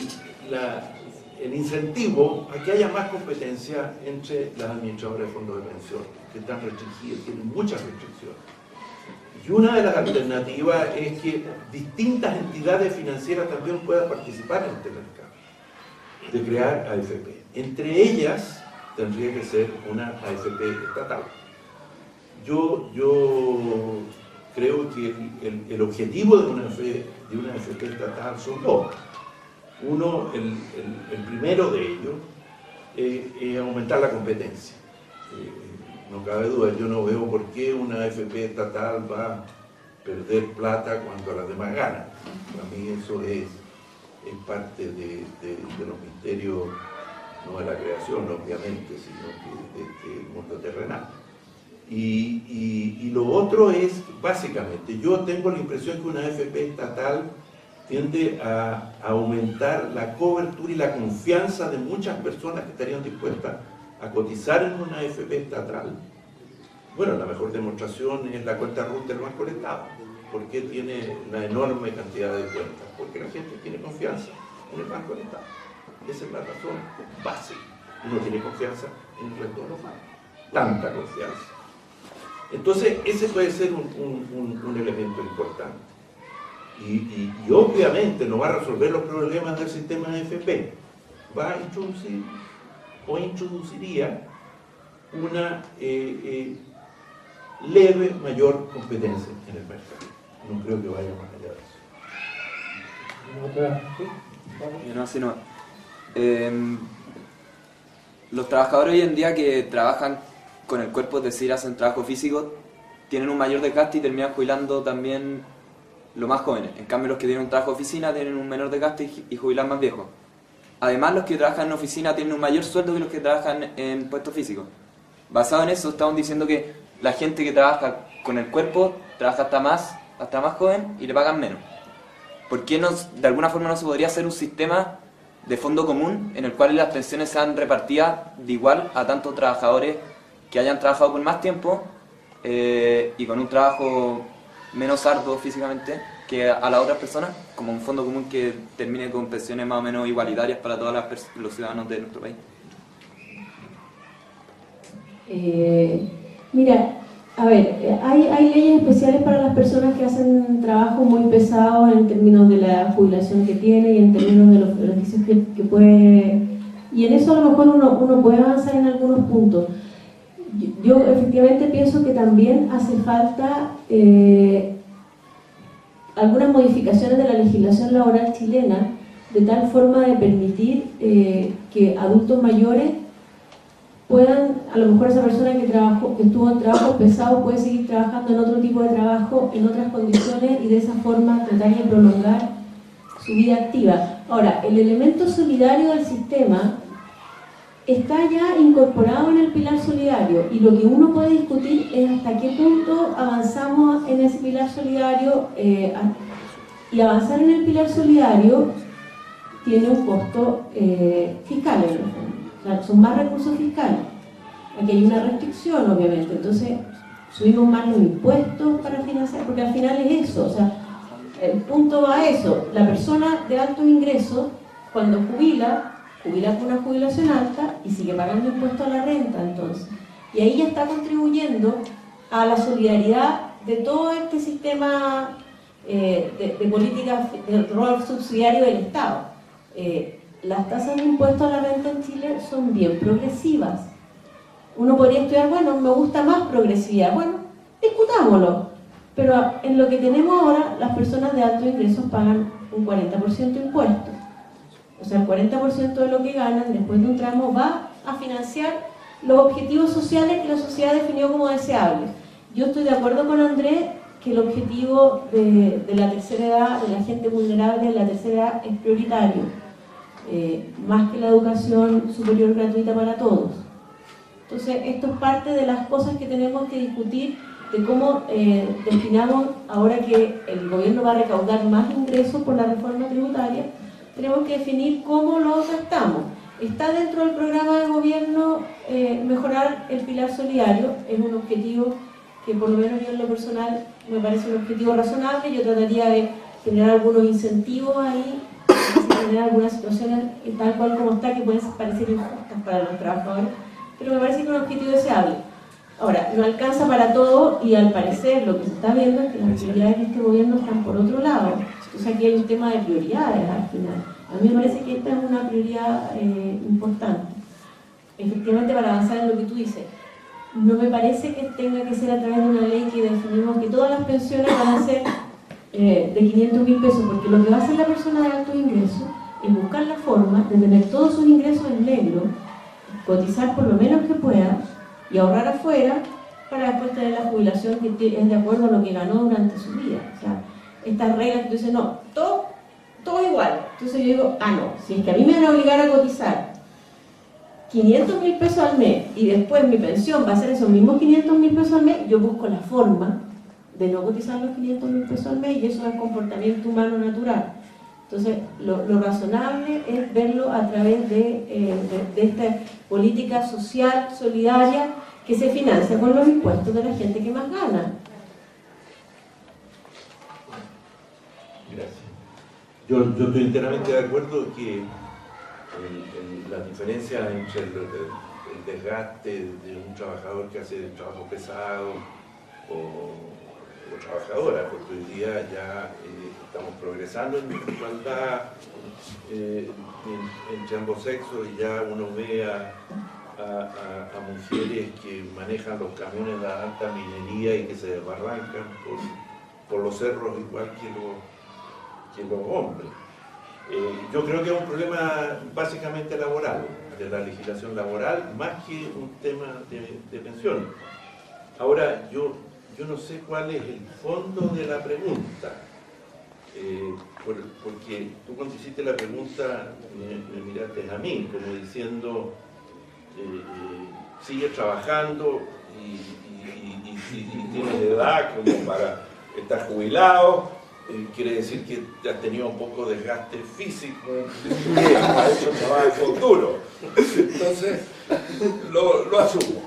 incentivo a que haya más competencia entre las administradoras de fondos de pensión, que están restringidas, tienen muchas restricciones. Y una de las alternativas es que distintas entidades financieras también puedan participar en este mercado, de crear AFP. Entre ellas tendría que ser una AFP estatal. Yo creo que el objetivo de una AFP estatal son dos. Uno, el primero de ellos, es aumentar la competencia. No cabe duda, yo no veo por qué una AFP estatal va a perder plata cuando las demás ganan. Para mí eso es parte de los misterios, no de la creación, obviamente, sino que de este mundo terrenal. Y lo otro es, básicamente, yo tengo la impresión que una AFP estatal tiende a aumentar la cobertura y la confianza de muchas personas que estarían dispuestas a cotizar en una AFP estatal. Bueno, la mejor demostración es la cuenta RUT del Banco del Estado. ¿Por qué tiene una enorme cantidad de cuentas? Porque la gente tiene confianza en el Banco del Estado. Esa es la razón básica. Uno tiene confianza en el resto de los bancos. Tanta confianza. Entonces, ese puede ser un elemento importante. Y obviamente no va a resolver los problemas del sistema de AFP. Va a introducir o introduciría una leve mayor competencia en el mercado. No creo que vaya más allá de eso. Los trabajadores hoy en día que trabajan con el cuerpo, es decir, hacen trabajo físico, tienen un mayor desgaste y terminan jubilando también los más jóvenes. En cambio, los que tienen un trabajo de oficina tienen un menor desgaste y jubilan más viejos. Además, los que trabajan en oficina tienen un mayor sueldo que los que trabajan en puestos físicos. Basado en eso, estamos diciendo que la gente que trabaja con el cuerpo trabaja hasta más joven y le pagan menos. ¿Por qué de alguna forma no se podría hacer un sistema de fondo común en el cual las pensiones sean repartidas de igual a tantos trabajadores que hayan trabajado por más tiempo y con un trabajo menos arduo físicamente que a las otras personas, como un fondo común que termine con pensiones más o menos igualitarias para todos los ciudadanos de nuestro país? Mira, a ver, hay leyes especiales para las personas que hacen trabajo muy pesado en términos de la jubilación que tiene y en términos de los beneficios que puede, y en eso a lo mejor uno puede avanzar en algunos puntos. Yo efectivamente pienso que también hace falta algunas modificaciones de la legislación laboral chilena de tal forma de permitir que adultos mayores puedan, a lo mejor esa persona que estuvo en trabajo pesado puede seguir trabajando en otro tipo de trabajo, en otras condiciones, y de esa forma tratar de prolongar su vida activa. Ahora, el elemento solidario del sistema está ya incorporado en el pilar solidario, y lo que uno puede discutir es hasta qué punto avanzamos en ese pilar solidario, y avanzar en el pilar solidario tiene un costo fiscal en el fondo. O sea, son más recursos fiscales. Aquí hay una restricción, obviamente. Entonces, subimos más los impuestos para financiar, porque al final es eso. O sea, el punto va a eso. La persona de altos ingresos, cuando jubila con una jubilación alta y sigue pagando impuestos a la renta, entonces. Y ahí ya está contribuyendo a la solidaridad de todo este sistema de políticas, del rol subsidiario del Estado. Las tasas de impuestos a la renta en Chile son bien progresivas. Uno podría estudiar, bueno, me gusta más progresividad. Bueno, discutámoslo. Pero en lo que tenemos ahora, las personas de altos ingresos pagan un 40% de impuestos. O sea, el 40% de lo que ganan después de un tramo va a financiar los objetivos sociales que la sociedad definió como deseables. Yo estoy de acuerdo con Andrés que el objetivo de la tercera edad, de la gente vulnerable de la tercera edad, es prioritario. Más que la educación superior gratuita para todos. Entonces, esto es parte de las cosas que tenemos que discutir, de cómo destinamos, ahora que el gobierno va a recaudar más ingresos por la reforma tributaria, tenemos que definir cómo lo gastamos. Está dentro del programa de gobierno mejorar el pilar solidario, es un objetivo que por lo menos yo en lo personal me parece un objetivo razonable. Yo trataría de generar algunos incentivos ahí, generar algunas situaciones tal cual como está, que pueden parecer injustas para los trabajadores, pero me parece que es un objetivo deseable. Ahora, no alcanza para todo, y al parecer lo que se está viendo es que las prioridades de este gobierno están por otro lado. Entonces aquí hay un tema de prioridades al final. A mí me parece que esta es una prioridad importante. Efectivamente, para avanzar en lo que tú dices, no me parece que tenga que ser a través de una ley que definimos que todas las pensiones van a ser de 500.000 pesos, porque lo que va a hacer la persona de alto ingreso es buscar la forma de tener todos sus ingresos en negro, cotizar por lo menos que pueda y ahorrar afuera para después tener la jubilación que es de acuerdo a lo que ganó durante su vida. O sea, estas reglas que tú dices, no, todo igual. Entonces yo digo, no, si es que a mí me van a obligar a cotizar 500.000 pesos al mes y después mi pensión va a ser esos mismos 500.000 pesos al mes, yo busco la forma de no cotizar los 500.000 pesos al mes, y eso es comportamiento humano natural. Entonces, lo razonable es verlo a través de esta política social, solidaria, que se financia con los impuestos de la gente que más gana. Gracias. Yo estoy enteramente de acuerdo que la diferencia entre el desgaste de un trabajador que hace trabajo pesado o trabajadora, porque hoy día ya estamos progresando en igualdad entre ambos sexos, y ya uno ve a mujeres que manejan los camiones de alta minería y que se desbarrancan por los cerros igual que los hombres. Yo creo que es un problema básicamente laboral, de la legislación laboral, más que un tema de pensión. Ahora, yo no sé cuál es el fondo de la pregunta, porque tú cuando hiciste la pregunta me miraste a mí, como diciendo, sigue trabajando y tienes edad como para estar jubilado, quiere decir que has tenido un poco de desgaste físico, has hecho trabajo duro. Entonces, lo asumo.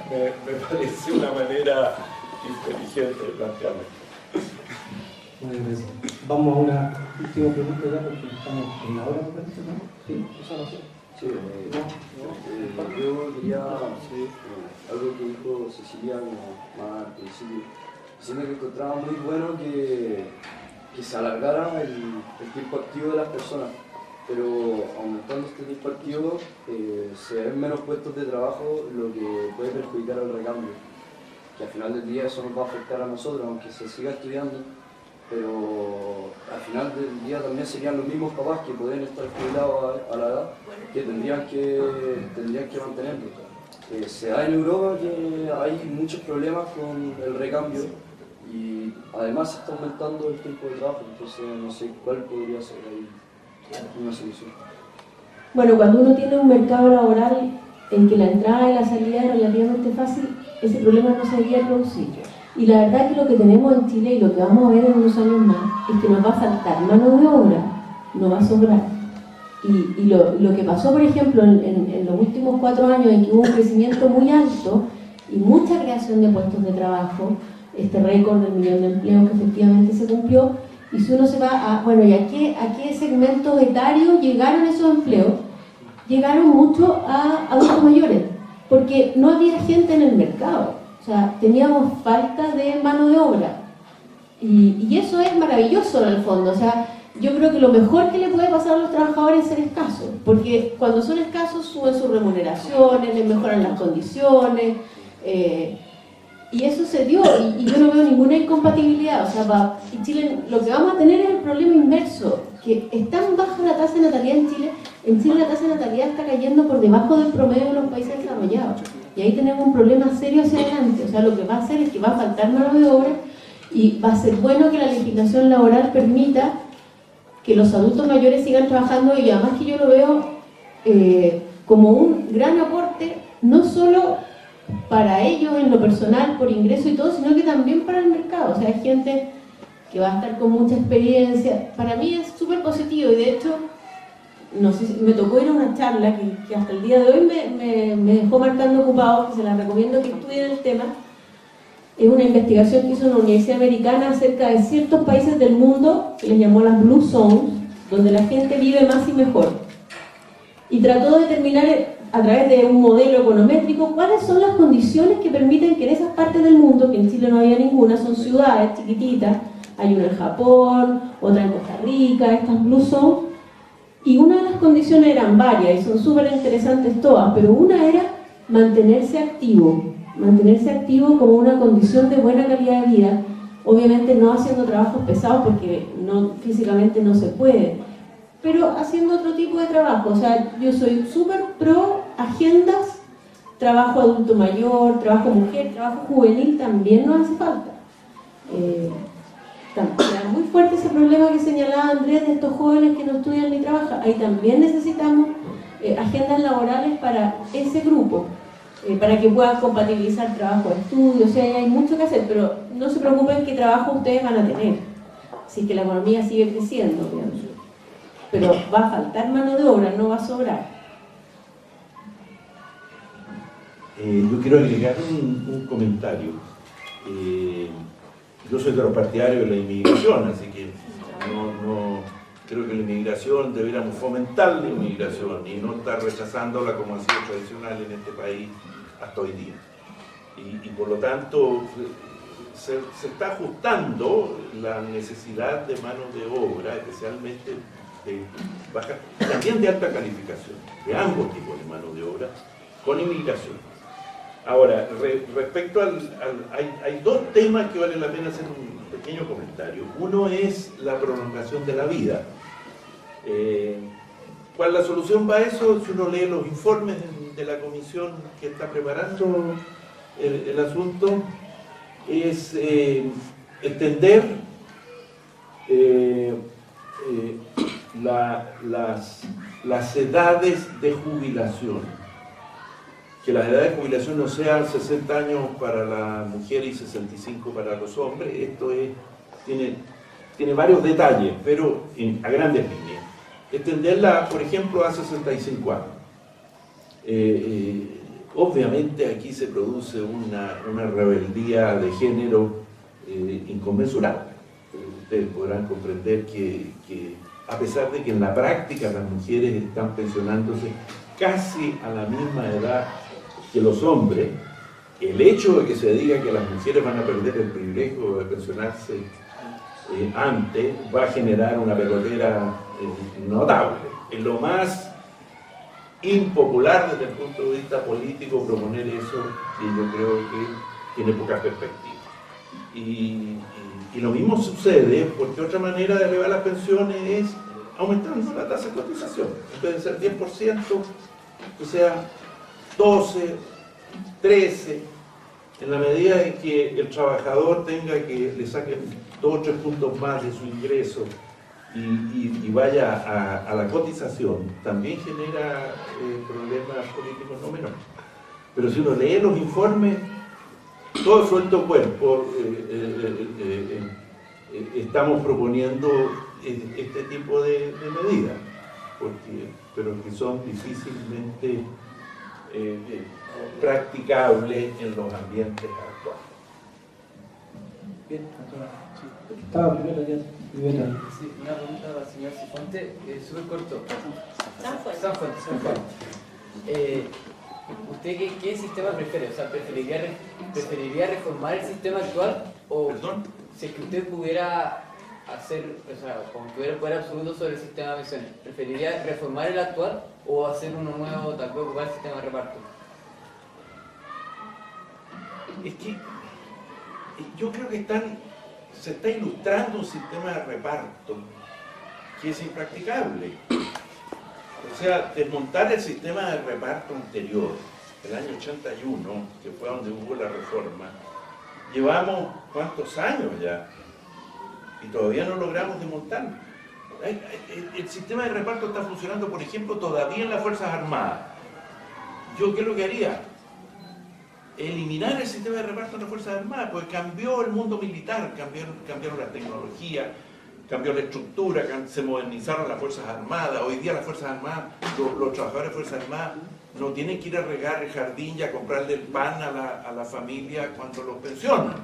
Me parece una manera inteligente de plantearlo. Muchas gracias. Vamos a una última pregunta ya porque estamos en la hora, me parece, ¿no? Sí, eso no sé. Sí, yo quería hacer algo que dijo Cecilia más al principio, diciendo que encontraba muy bueno que se alargara el tiempo activo de las personas, pero aumentando este tiempo activo se ven menos puestos de trabajo, lo que puede perjudicar al recambio, que al final del día eso nos va a afectar a nosotros, aunque se siga estudiando. Pero al final del día también serían los mismos papás que pueden estar jubilados a la edad que tendrían que mantenerlo. Se da en Europa que hay muchos problemas con el recambio y además se está aumentando el tiempo de trabajo, entonces no sé cuál podría ser ahí una solución. Bueno, cuando uno tiene un mercado laboral en que la entrada y la salida es relativamente fácil, ese problema no se debería producir. Y la verdad que lo que tenemos en Chile y lo que vamos a ver en unos años más es que nos va a faltar mano de obra, no va a sobrar. Y lo que pasó, por ejemplo, en los últimos 4 años en que hubo un crecimiento muy alto y mucha creación de puestos de trabajo, este récord del 1.000.000 de empleos que efectivamente se cumplió, y si uno se va a, bueno, ¿y a qué segmentos etarios llegaron esos empleos? Llegaron mucho a adultos mayores, porque no había gente en el mercado. O sea, teníamos falta de mano de obra. Y eso es maravilloso en el fondo. O sea, yo creo que lo mejor que le puede pasar a los trabajadores es ser escasos. Porque cuando son escasos suben sus remuneraciones, les mejoran las condiciones. Y eso se dio. Y yo no veo ninguna incompatibilidad. O sea, en Chile lo que vamos a tener es el problema inverso. Que es tan baja la tasa de natalidad en Chile. En Chile la tasa de natalidad está cayendo por debajo del promedio de los países desarrollados. Y ahí tenemos un problema serio hacia adelante. O sea, lo que va a hacer es que va a faltar mano de obra y va a ser bueno que la legislación laboral permita que los adultos mayores sigan trabajando y además que yo lo veo como un gran aporte, no solo para ellos en lo personal, por ingreso y todo, sino que también para el mercado. O sea, hay gente que va a estar con mucha experiencia. Para mí es súper positivo y de hecho, no sé, me tocó ir a una charla que hasta el día de hoy me dejó marcando ocupado, que se la recomiendo que estudien el tema. Es una investigación que hizo una universidad americana acerca de ciertos países del mundo, que les llamó las Blue Zones, donde la gente vive más y mejor. Y trató de determinar a través de un modelo econométrico cuáles son las condiciones que permiten que en esas partes del mundo, que en Chile no había ninguna, son ciudades chiquititas, hay una en Japón, otra en Costa Rica, estas Blue Zones. Y una de las condiciones eran varias y son súper interesantes todas, pero una era mantenerse activo como una condición de buena calidad de vida, obviamente no haciendo trabajos pesados porque físicamente no se puede, pero haciendo otro tipo de trabajo. O sea, yo soy súper pro agendas, trabajo adulto mayor, trabajo mujer, trabajo juvenil, también nos hace falta. Era muy fuerte ese problema que señalaba Andrés de estos jóvenes que no estudian ni trabajan. Ahí también necesitamos agendas laborales para ese grupo, para que puedan compatibilizar trabajo, estudio. O sea, hay mucho que hacer, pero no se preocupen qué trabajo ustedes van a tener, si que la economía sigue creciendo, obviamente. Pero va a faltar mano de obra, no va a sobrar. Yo quiero agregar un comentario. Yo soy de los partidarios de la inmigración, así que no creo que la inmigración deberíamos fomentar la inmigración y no estar rechazándola como ha sido tradicional en este país hasta hoy día. Y por lo tanto se está ajustando la necesidad de mano de obra, especialmente de baja, también de alta calificación, de ambos tipos de mano de obra, con inmigración. Ahora, respecto hay 2 temas que vale la pena hacer un pequeño comentario. Uno es la prolongación de la vida. ¿Cuál es la solución para eso? Si uno lee los informes de la comisión que está preparando el asunto, es extender las edades de jubilación. Que las edades de jubilación no sean 60 años para la mujer y 65 para los hombres. Esto tiene varios detalles, pero a grandes líneas. Extenderla, por ejemplo, a 65 años. Obviamente aquí se produce una rebeldía de género inconmensurable. ustedes podrán comprender que a pesar de que en la práctica las mujeres están pensionándose casi a la misma edad que los hombres, el hecho de que se diga que las mujeres van a perder el privilegio de pensionarse antes va a generar una pelotera notable. Es lo más impopular desde el punto de vista político proponer eso, que yo creo que tiene pocas perspectivas. Y lo mismo sucede porque otra manera de elevar las pensiones es aumentando la tasa de cotización. En vez de ser 10%, que sea 12, 13, en la medida en que el trabajador tenga que le saquen 2 o 3 puntos más de su ingreso y vaya a la cotización, también genera problemas políticos no menores. Pero si uno lee los informes, todo el suelto cuerpo estamos proponiendo este tipo de medidas, pero que son difícilmente practicables en los ambientes actuales. Bien, estaba primero ya. Sí, una pregunta al señor Cifuente, súper corto. Sanfuente. ¿Usted qué sistema prefiere? O sea, ¿preferiría reformar el sistema actual? O ¿Perdón? Si es que usted pudiera hacer, o sea, como que tuviera poder absoluto sobre el sistema de pensiones, ¿preferiría reformar el actual o hacer uno nuevo, tal vez ocupar el sistema de reparto? Es que yo creo que se está ilustrando un sistema de reparto que es impracticable. O sea, desmontar el sistema de reparto anterior, el año 81, que fue donde hubo la reforma, llevamos ¿cuántos años ya? Y todavía no logramos desmontarlo. El sistema de reparto está funcionando, por ejemplo, todavía en las Fuerzas Armadas. ¿Yo qué es lo que haría? Eliminar el sistema de reparto en las Fuerzas Armadas, porque cambió el mundo militar, cambiaron la tecnología, cambió la estructura, se modernizaron las Fuerzas Armadas. Hoy día las Fuerzas Armadas, los trabajadores de Fuerzas Armadas no tienen que ir a regar el jardín y a comprarle el pan a la familia cuando los pensionan,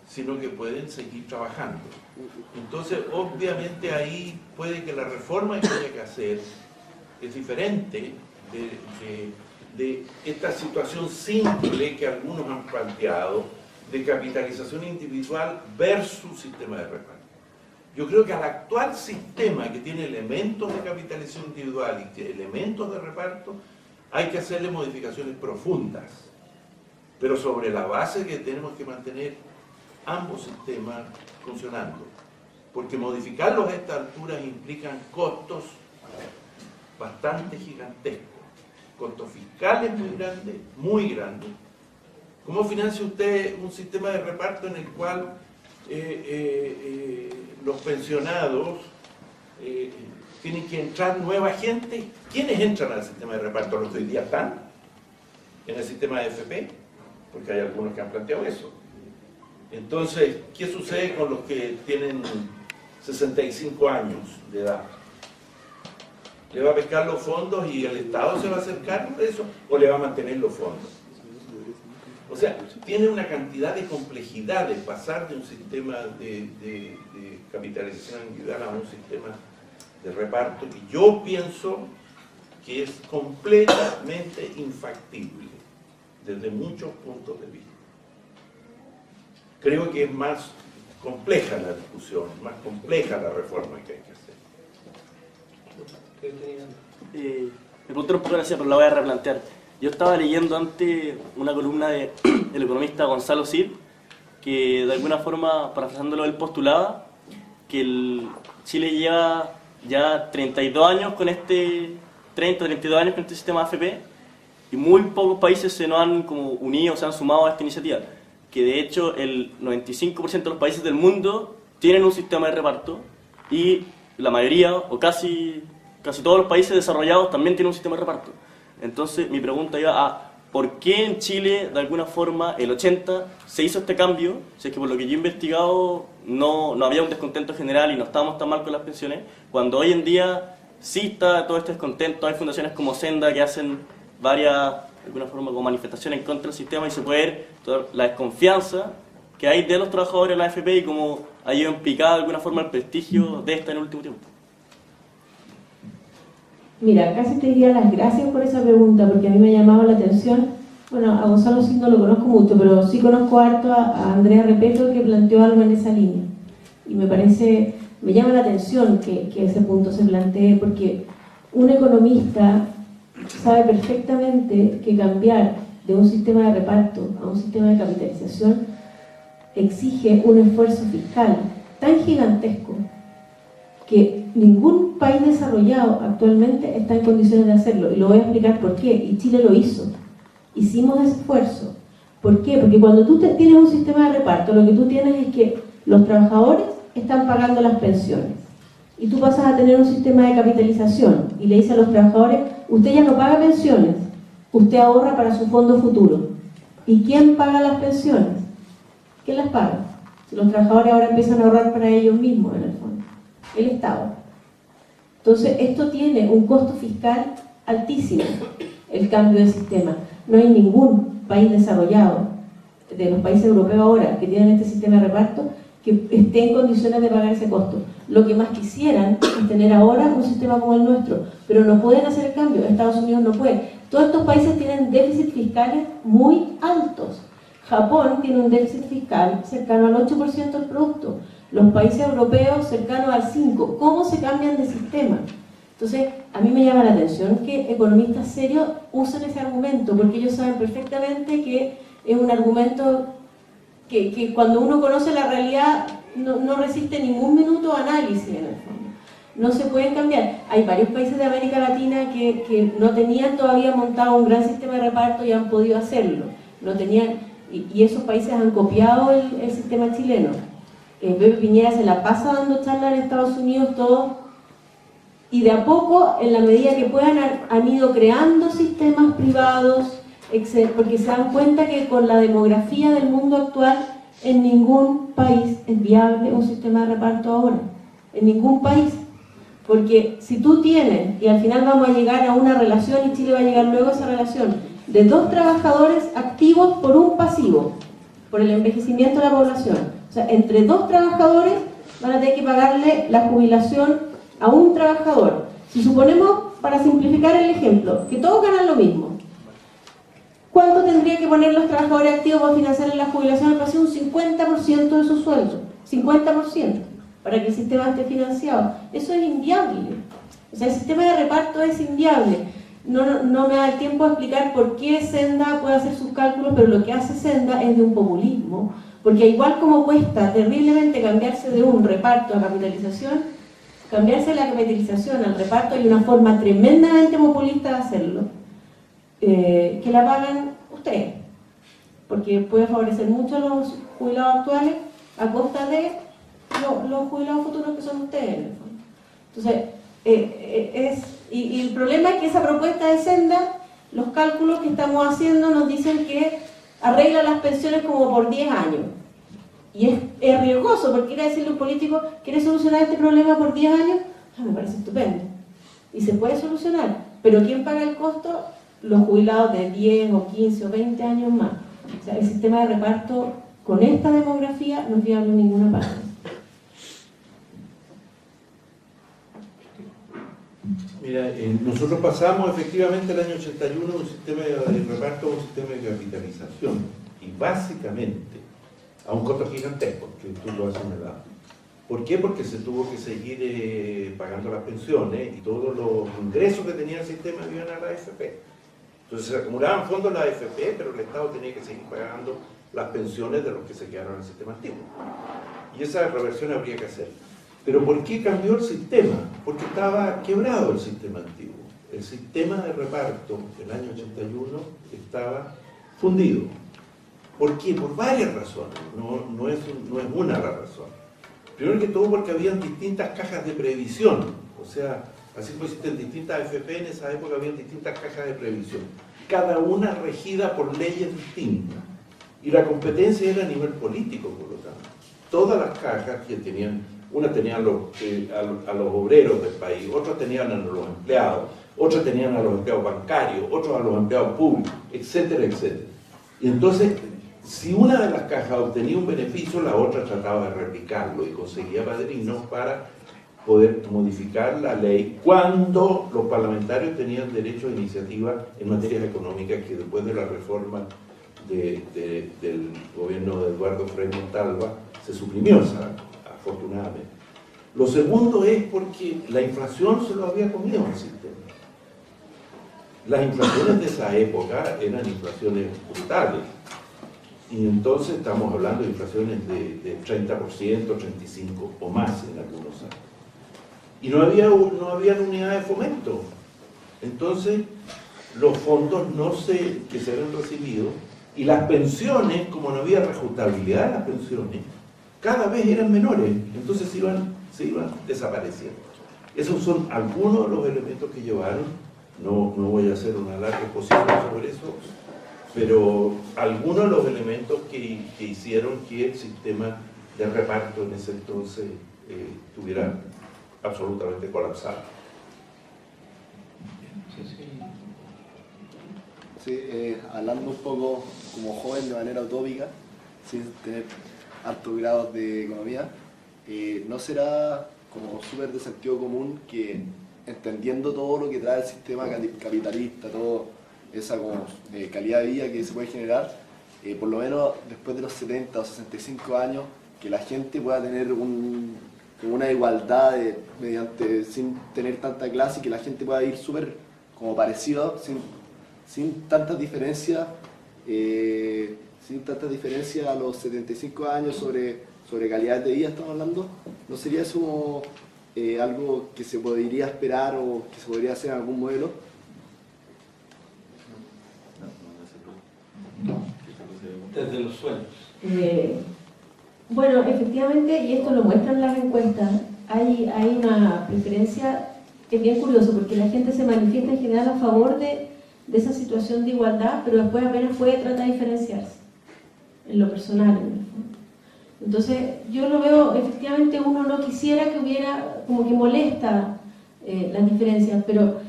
sino que pueden seguir trabajando. Entonces, obviamente ahí puede que la reforma que haya que hacer es diferente de esta situación simple que algunos han planteado de capitalización individual versus sistema de reparto. Yo creo que al actual sistema que tiene elementos de capitalización individual y elementos de reparto, hay que hacerle modificaciones profundas, pero sobre la base que tenemos que mantener ambos sistemas funcionando, porque modificarlos a esta altura implican costos bastante gigantescos, costos fiscales muy grandes. ¿Cómo financia usted un sistema de reparto en el cual los pensionados tienen que entrar nueva gente? ¿Quiénes entran al sistema de reparto? ¿Los que hoy día están en el sistema de FP? Porque hay algunos que han planteado eso. Entonces, ¿qué sucede con los que tienen 65 años de edad? ¿Le va a pescar los fondos y el Estado se va a hacer cargo de eso? ¿O le va a mantener los fondos? O sea, tiene una cantidad de complejidades pasar de un sistema de capitalización individual a un sistema de reparto que yo pienso que es completamente infactible desde muchos puntos de vista. Creo que es más compleja la discusión, más compleja la reforma que hay que hacer. Me pregunté un poco así, pero la voy a replantear. Yo estaba leyendo antes una columna del economista Gonzalo Cid, que de alguna forma, parafraseándolo, él postulaba que Chile lleva ya 32 años con 32 años con este sistema AFP, y muy pocos países se nos han como unido, se han sumado a esta iniciativa, que de hecho el 95% de los países del mundo tienen un sistema de reparto, y la mayoría, o casi todos los países desarrollados también tienen un sistema de reparto. Entonces mi pregunta iba a ¿por qué en Chile, de alguna forma, el 80 se hizo este cambio? Si es que por lo que yo he investigado no había un descontento general y no estábamos tan mal con las pensiones, cuando hoy en día sí está todo este descontento. Hay fundaciones como Senda que hacen varias, de alguna forma, como manifestaciones en contra del sistema, y se puede ver toda la desconfianza que hay de los trabajadores de la AFP y como ha ido en picada de alguna forma el prestigio de esta en el último tiempo? Mira, casi te diría las gracias por esa pregunta, porque a mí me ha llamado la atención. Bueno, a Gonzalo sí no lo conozco mucho, pero sí conozco harto a Andrea Repeto, que planteó algo en esa línea. Y me llama la atención que ese punto se plantee, porque un economista sabe perfectamente que cambiar de un sistema de reparto a un sistema de capitalización exige un esfuerzo fiscal tan gigantesco que ningún país desarrollado actualmente está en condiciones de hacerlo. Y lo voy a explicar por qué. Y Chile lo hizo. Hicimos ese esfuerzo. ¿Por qué? Porque cuando tú tienes un sistema de reparto, lo que tú tienes es que los trabajadores están pagando las pensiones. Y tú pasas a tener un sistema de capitalización y le dices a los trabajadores, usted ya no paga pensiones, usted ahorra para su fondo futuro. ¿Y quién paga las pensiones? ¿Quién las paga? Si los trabajadores ahora empiezan a ahorrar para ellos mismos, en el fondo. El Estado. Entonces, esto tiene un costo fiscal altísimo, el cambio de sistema. No hay ningún país desarrollado, de los países europeos ahora, que tienen este sistema de reparto, que esté en condiciones de pagar ese costo. Lo que más quisieran es tener ahora un sistema como el nuestro, pero no pueden hacer el cambio. Estados Unidos no puede. Todos estos países tienen déficits fiscales muy altos. Japón tiene un déficit fiscal cercano al 8% del producto. Los países europeos cercanos al 5%. ¿Cómo se cambian de sistema? Entonces, a mí me llama la atención que economistas serios usen ese argumento, porque ellos saben perfectamente que es un argumento que cuando uno conoce la realidad no resiste ningún minuto de análisis en el fondo. No se pueden cambiar. Hay varios países de América Latina que no tenían todavía montado un gran sistema de reparto y han podido hacerlo. No tenían, y esos países han copiado el sistema chileno. Pepe Piñera se la pasa dando charlas en Estados Unidos, todo, y de a poco, en la medida que puedan, han ido creando sistemas privados, porque se dan cuenta que con la demografía del mundo actual, en ningún país es viable un sistema de reparto ahora. En ningún país. Porque si tú tienes, y al final vamos a llegar a una relación, y Chile va a llegar luego a esa relación, de 2 trabajadores activos por un pasivo, por el envejecimiento de la población. O sea, entre 2 trabajadores van a tener que pagarle la jubilación a un trabajador. Si suponemos, para simplificar el ejemplo, que todos ganan lo mismo, ¿cuánto tendría que poner los trabajadores activos para financiar la jubilación? Para hacer un 50% de su sueldo. 50%. Para que el sistema esté financiado. Eso es inviable. O sea, el sistema de reparto es inviable. No me da el tiempo a explicar por qué Senda puede hacer sus cálculos, pero lo que hace Senda es de un populismo. Porque igual como cuesta terriblemente cambiarse de un reparto a capitalización, cambiarse de la capitalización al reparto hay una forma tremendamente populista de hacerlo. Que la pagan ustedes, porque puede favorecer mucho a los jubilados actuales a costa de los jubilados futuros que son ustedes en el fondo. Entonces, y el problema es que esa propuesta de Senda, los cálculos que estamos haciendo nos dicen que arregla las pensiones como por 10 años. Y es riesgoso, porque quiere decirle un político, ¿quiere solucionar este problema por 10 años? Me parece estupendo. Y se puede solucionar, pero ¿quién paga el costo? Los jubilados de 10 o 15 o 20 años más. O sea, el sistema de reparto con esta demografía no es viable en ninguna parte. Mira, nosotros pasamos efectivamente el año 81 de un sistema de reparto a un sistema de capitalización, y básicamente a un costo gigantesco, que tú lo has señalado. ¿Por qué? Porque se tuvo que seguir pagando las pensiones y todos los ingresos que tenía el sistema iban a la AFP. Entonces se acumulaban fondos en la AFP, pero el Estado tenía que seguir pagando las pensiones de los que se quedaron en el sistema antiguo. Y esa reversión habría que hacer. Pero ¿por qué cambió el sistema? Porque estaba quebrado el sistema antiguo. El sistema de reparto del año 81 estaba fundido. ¿Por qué? Por varias razones. No es una la razón. Primero que todo porque habían distintas cajas de previsión. O sea, así como existen distintas AFP, en esa época habían distintas cajas de previsión. Cada una regida por leyes distintas. Y la competencia era a nivel político, por lo tanto. Todas las cajas que tenían, unas tenían a los obreros del país, otras tenían a los empleados, otras tenían a los empleados bancarios, otros a los empleados públicos, etcétera, etcétera. Y entonces si una de las cajas obtenía un beneficio, la otra trataba de replicarlo y conseguía padrinos para poder modificar la ley cuando los parlamentarios tenían derecho a iniciativa en materias económicas, que después de la reforma del gobierno de Eduardo Frei Montalva se suprimió afortunadamente. Lo segundo es porque la inflación se lo había comido al sistema. Las inflaciones de esa época eran inflaciones brutales. Y entonces estamos hablando de inflaciones de 30%, 35% o más en algunos años. Y no había unidad de fomento. Entonces, los fondos que se habían recibido, y las pensiones, como no había reajustabilidad de las pensiones, cada vez eran menores. Entonces se iban desapareciendo. Esos son algunos de los elementos que llevaron. No voy a hacer una larga exposición sobre eso, pero algunos de los elementos que hicieron que el sistema de reparto en ese entonces estuviera absolutamente colapsado. Sí, hablando un poco como joven de manera utópica, sin tener altos grados de economía, ¿no será como súper de sentido común que, entendiendo todo lo que trae el sistema capitalista, toda esa como, calidad de vida que se puede generar, por lo menos después de los 70 o 65 años, que la gente pueda tener como una igualdad sin tener tanta clase, y que la gente pueda ir súper como parecido, sin tantas diferencias a los 75 años sobre calidad de vida estamos hablando? ¿No sería eso algo que se podría esperar o que se podría hacer en algún modelo? Desde los sueños. Bueno, efectivamente, y esto lo muestran las encuestas, hay una preferencia que es bien curioso, porque la gente se manifiesta en general a favor de esa situación de igualdad, pero después apenas trata de diferenciarse, en lo personal, en el fondo. Entonces, yo lo veo, efectivamente, uno no quisiera que hubiera, como que molesta las diferencias, pero,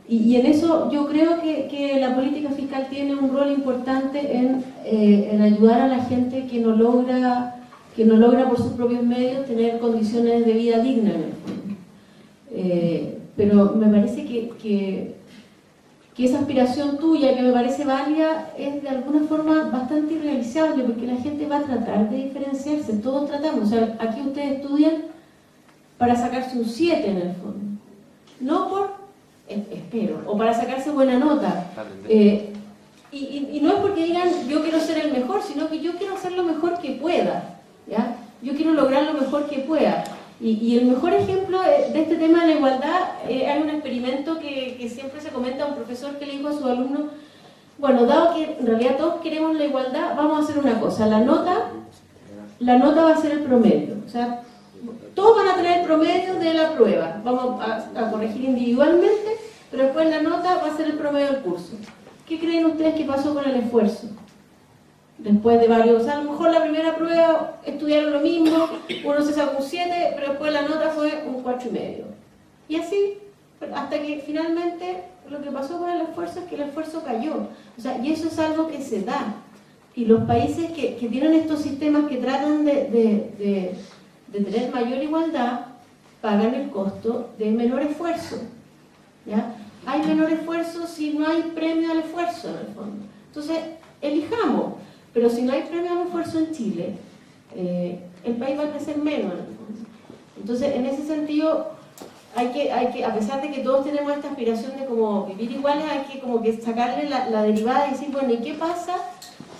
y en eso yo creo que la política fiscal tiene un rol importante en ayudar a la gente que no logra por sus propios medios tener condiciones de vida dignas, en el fondo. Pero me parece que esa aspiración tuya, que me parece válida, es de alguna forma bastante irrealizable, porque la gente va a tratar de diferenciarse, todos tratamos. O sea, aquí ustedes estudian para sacarse un 7 en el fondo, no espero, o para sacarse buena nota. Y no es porque digan yo quiero ser el mejor, sino que yo quiero hacer lo mejor que pueda, ¿ya? Yo quiero lograr lo mejor que pueda. Y el mejor ejemplo de este tema de la igualdad, hay un experimento que siempre se comenta a un profesor que le dijo a sus alumnos: bueno, dado que en realidad todos queremos la igualdad, vamos a hacer una cosa, la nota va a ser el promedio. O sea, todos van a tener el promedio de la prueba, vamos a corregir individualmente, pero después la nota va a ser el promedio del curso. ¿Qué creen ustedes que pasó con el esfuerzo? Después de varios, o sea, a lo mejor la primera prueba estudiaron lo mismo, uno se sacó un 7, pero después la nota fue un 4,5. Y así, hasta que finalmente lo que pasó con el esfuerzo es que el esfuerzo cayó. O sea, y eso es algo que se da. Y los países que tienen estos sistemas que tratan de tener mayor igualdad, pagan el costo de menor esfuerzo, ¿ya? Hay menor esfuerzo si no hay premio al esfuerzo, en el fondo. Entonces, elijamos. Pero si no hay premio al esfuerzo en Chile, el país va a crecer menos, en el fondo. Entonces, en ese sentido, hay que, a pesar de que todos tenemos esta aspiración de como vivir iguales, hay que como que sacarle la derivada y decir, bueno, ¿y qué pasa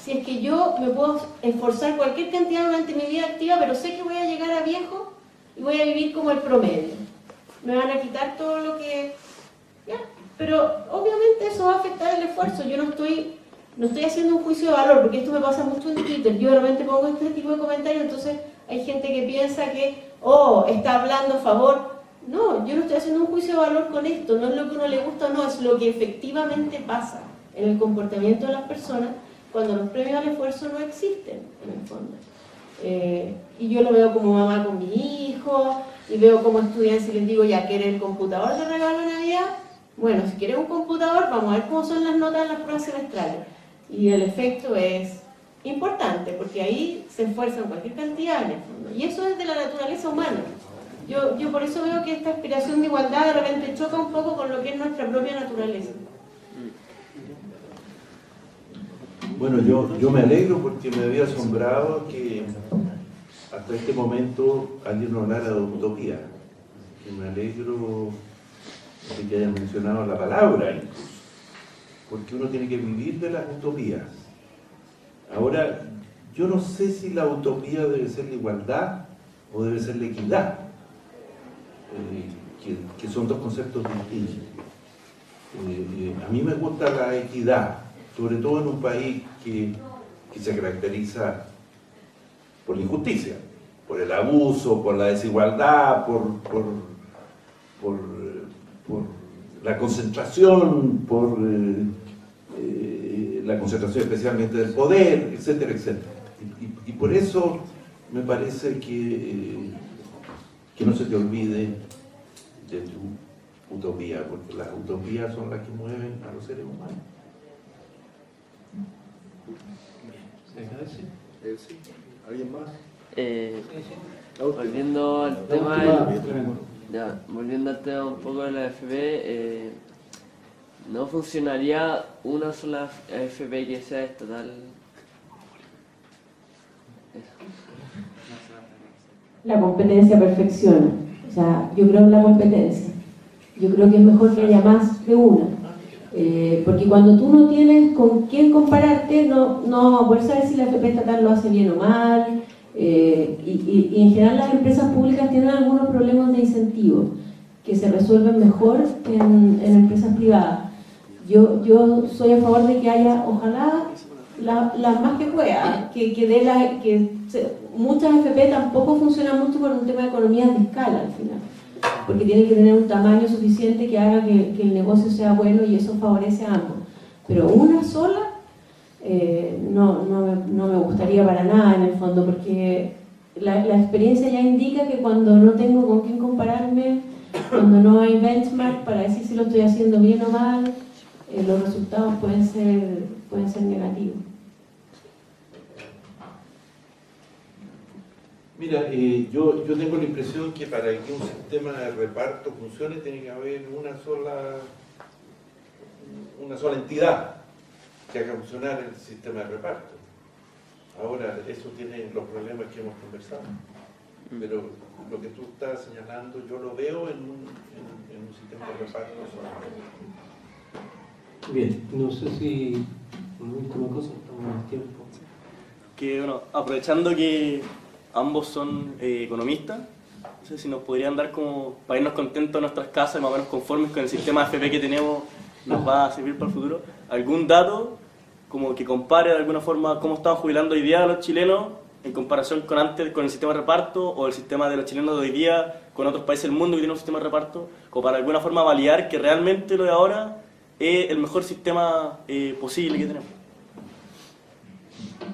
si es que yo me puedo esforzar cualquier cantidad durante mi vida activa, pero sé que voy a llegar a viejo y voy a vivir como el promedio? Me van a quitar todo lo que... ¿ya? Pero obviamente eso va a afectar el esfuerzo. Yo no estoy haciendo un juicio de valor, porque esto me pasa mucho en Twitter. Yo realmente pongo este tipo de comentarios, entonces hay gente que piensa que, está hablando a favor. No, yo no estoy haciendo un juicio de valor con esto, no es lo que a uno le gusta o no, es lo que efectivamente pasa en el comportamiento de las personas cuando los premios al esfuerzo no existen, en el fondo. Y yo lo veo como mamá con mi hijo, y veo como estudiante y les digo, ya, ¿quieres el computador de regalo de Navidad? Bueno, si quieres un computador, vamos a ver cómo son las notas de las pruebas semestrales. Y el efecto es importante, porque ahí se esfuerzan cualquier cantidad en el fondo. Y eso es de la naturaleza humana. Yo por eso veo que esta aspiración de igualdad de repente choca un poco con lo que es nuestra propia naturaleza. Bueno, yo me alegro porque me había asombrado que hasta este momento alguien no hablara de utopía. Y me alegro de que hayan mencionado la palabra incluso, porque uno tiene que vivir de las utopías. Ahora, yo no sé si la utopía debe ser la igualdad o debe ser la equidad, que son dos conceptos distintos. A mí me gusta la equidad, sobre todo en un país que se caracteriza por la injusticia, por el abuso, por la desigualdad, por la concentración, por la concentración especialmente del poder, etcétera, etcétera. Y por eso me parece que no se te olvide de tu utopía, porque las utopías son las que mueven a los seres humanos. ¿Alguien más? Volviendo al tema un poco de la AFP, ¿no funcionaría una sola AFP que sea estatal? La competencia perfecciona. O sea, yo creo en la competencia. Yo creo que es mejor que haya más de una. Porque cuando tú no tienes con quién compararte, no vas a poder saber si la AFP estatal lo hace bien o mal. Y en general las empresas públicas tienen algunos problemas de incentivo que se resuelven mejor en empresas privadas. Yo soy a favor de que haya, ojalá, las más que pueda, muchas AFP tampoco funcionan mucho por un tema de economías de escala al final, porque tienen que tener un tamaño suficiente que haga que el negocio sea bueno y eso favorece a ambos. Pero una sola no me gustaría para nada en el fondo, porque la experiencia ya indica que cuando no tengo con quién compararme, cuando no hay benchmark para decir si lo estoy haciendo bien o mal, los resultados pueden ser negativos. Mira, yo tengo la impresión que para que un sistema de reparto funcione tiene que haber una sola entidad que haga funcionar el sistema de reparto. Ahora, eso tiene los problemas que hemos conversado. Pero lo que tú estás señalando, yo lo veo en un sistema de reparto solamente. Bien, no sé si una última cosa, estamos en tiempo. Que bueno, aprovechando que ambos son economistas, no sé si nos podrían dar como, para irnos contentos a nuestras casas y más o menos conformes con el sistema de AFP que tenemos, nos va a servir para el futuro, algún dato como que compare de alguna forma cómo estamos jubilando hoy día a los chilenos en comparación con antes, con el sistema de reparto, o el sistema de los chilenos de hoy día con otros países del mundo que tienen un sistema de reparto, como para de alguna forma validar que realmente lo de ahora es el mejor sistema posible que tenemos.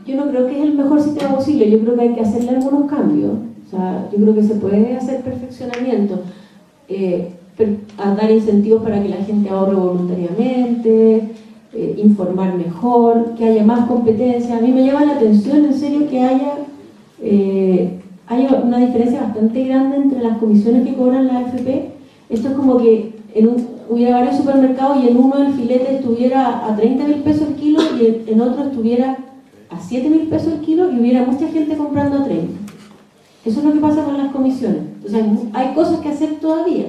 Yo no creo que es el mejor sistema posible, yo creo que hay que hacerle algunos cambios. O sea, yo creo que se puede hacer perfeccionamiento, a dar incentivos para que la gente ahorre voluntariamente, informar mejor, que haya más competencia. A mí me llama la atención, en serio, que haya una diferencia bastante grande entre las comisiones que cobran la AFP. Esto es como que hubiera varios supermercados y en uno el filete estuviera a 30.000 pesos el kilo y en otro estuviera a 7.000 pesos el kilo y hubiera mucha gente comprando a 30. Eso es lo que pasa con las comisiones. O sea, hay cosas que hacer todavía.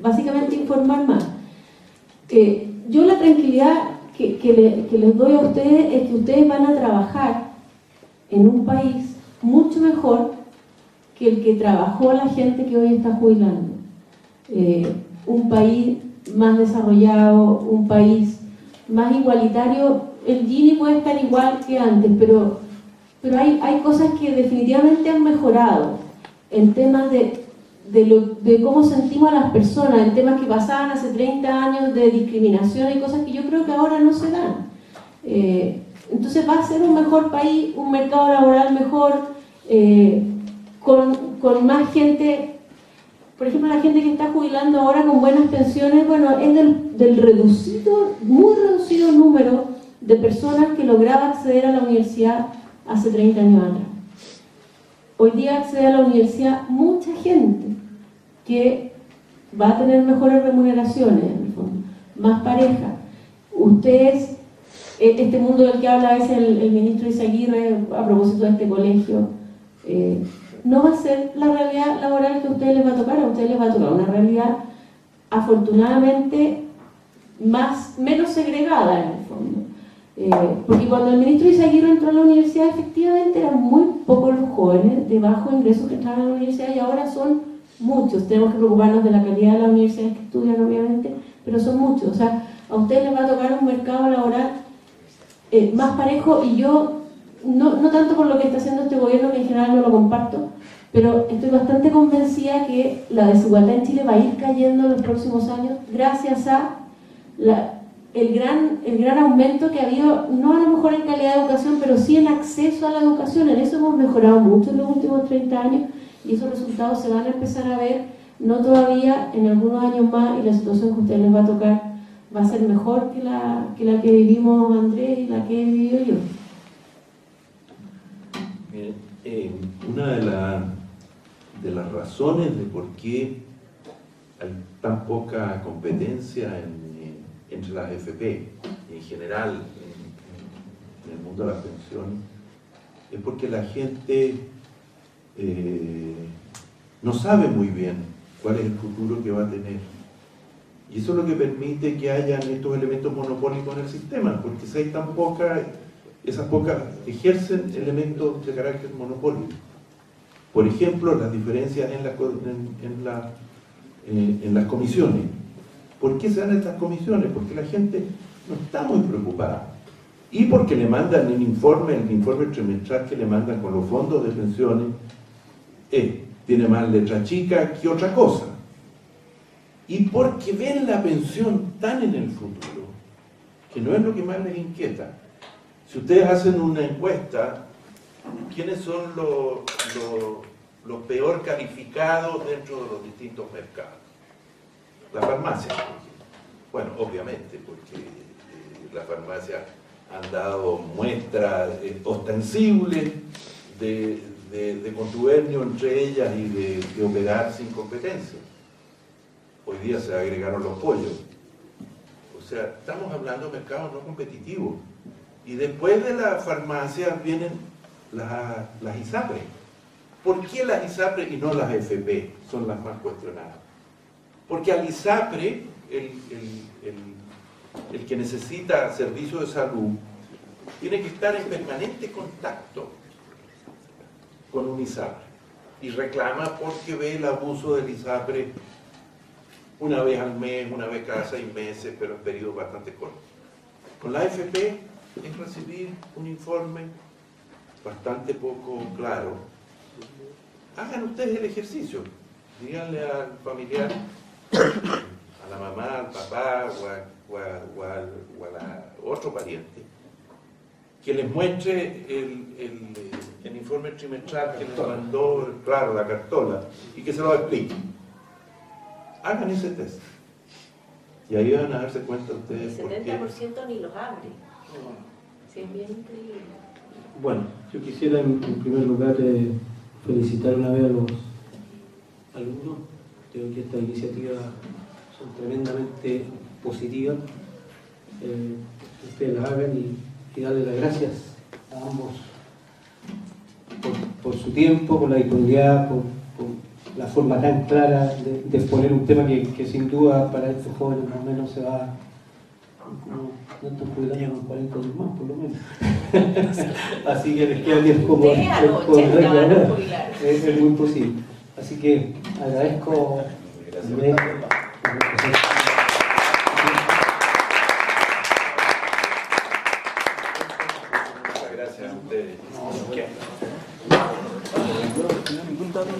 Básicamente informar más. Yo la tranquilidad que les doy a ustedes es que ustedes van a trabajar en un país mucho mejor que el que trabajó la gente que hoy está jubilando. Un país más desarrollado, un país más igualitario. El Gini puede estar igual que antes, pero hay cosas que definitivamente han mejorado en temas de cómo sentimos a las personas, en temas que pasaban hace 30 años de discriminación y cosas que yo creo que ahora no se dan. Entonces va a ser un mejor país, un mercado laboral mejor, con más gente. Por ejemplo, la gente que está jubilando ahora con buenas pensiones, bueno, es del reducido, muy reducido número de personas que lograba acceder a la universidad hace 30 años atrás. Hoy día accede a la universidad mucha gente que va a tener mejores remuneraciones, en el fondo, más pareja. Ustedes, este mundo del que habla a veces el ministro Izaguirre a propósito de este colegio, no va a ser la realidad laboral que a ustedes les va a tocar. A ustedes les va a tocar una realidad afortunadamente menos segregada, en el fondo. Porque cuando el ministro Izaguirre entró a la universidad, efectivamente eran muy pocos los jóvenes de bajo ingreso que entraron a la universidad, y ahora son muchos. Tenemos que preocuparnos de la calidad de las universidades que estudian, obviamente, pero son muchos. O sea, a ustedes les va a tocar un mercado laboral más parejo, y yo, no tanto por lo que está haciendo este gobierno, que en general no lo comparto, pero estoy bastante convencida que la desigualdad en Chile va a ir cayendo en los próximos años gracias a el gran aumento que ha habido, no a lo mejor en calidad de educación, pero sí en acceso a la educación. En eso hemos mejorado mucho en los últimos 30 años, y esos resultados se van a empezar a ver, no todavía, en algunos años más, y la situación que a ustedes les va a tocar va a ser mejor que la que vivimos Andrés y la que he vivido yo. Una de las razones de por qué hay tan poca competencia entre las FP, en general en el mundo de las pensiones, es porque la gente no sabe muy bien cuál es el futuro que va a tener. Y eso es lo que permite que hayan estos elementos monopólicos en el sistema, porque si hay tan pocas, esas pocas ejercen elementos de carácter monopólico. Por ejemplo, las diferencias en las comisiones. ¿Por qué se dan estas comisiones? Porque la gente no está muy preocupada. Y porque le mandan el informe trimestral que le mandan con los fondos de pensiones, tiene más letra chica que otra cosa. Y porque ven la pensión tan en el futuro, que no es lo que más les inquieta. Si ustedes hacen una encuesta, ¿quiénes son los peor calificados dentro de los distintos mercados? La farmacia. Bueno, obviamente, porque las farmacias han dado muestras ostensibles de contubernio entre ellas y de operar sin competencia. Hoy día se agregaron los pollos. O sea, estamos hablando de mercados no competitivos. Y después de la farmacia vienen las ISAPRES. ¿Por qué las ISAPRES y no las FP son las más cuestionadas? Porque al ISAPRE, el que necesita servicio de salud, tiene que estar en permanente contacto con un ISAPRE. Y reclama porque ve el abuso del ISAPRE una vez al mes, una vez cada 6 meses, pero en periodos bastante cortos. Con la AFP es recibir un informe bastante poco claro. Hagan ustedes el ejercicio. Díganle al familiar, a la mamá, al papá o a otro pariente, que les muestre el informe trimestral que les mandó, claro, la cartola, y que se lo explique. Hagan ese test. Y ahí van a darse cuenta ustedes El 70% ni los abre. Sí, es bien increíble. Bueno, yo quisiera en primer lugar felicitar una vez a los alumnos. Creo que estas iniciativas son tremendamente positivas. Ustedes las hagan y darle las gracias a ambos por su tiempo, por la disponibilidad, por la forma tan clara de exponer un tema que sin duda para estos jóvenes más o menos se va, no estos jubilados con 40 años más, por lo menos. Así que les queda bien como es muy posible. Así que agradezco. Muchas gracias a ustedes. No tengo ningún dato.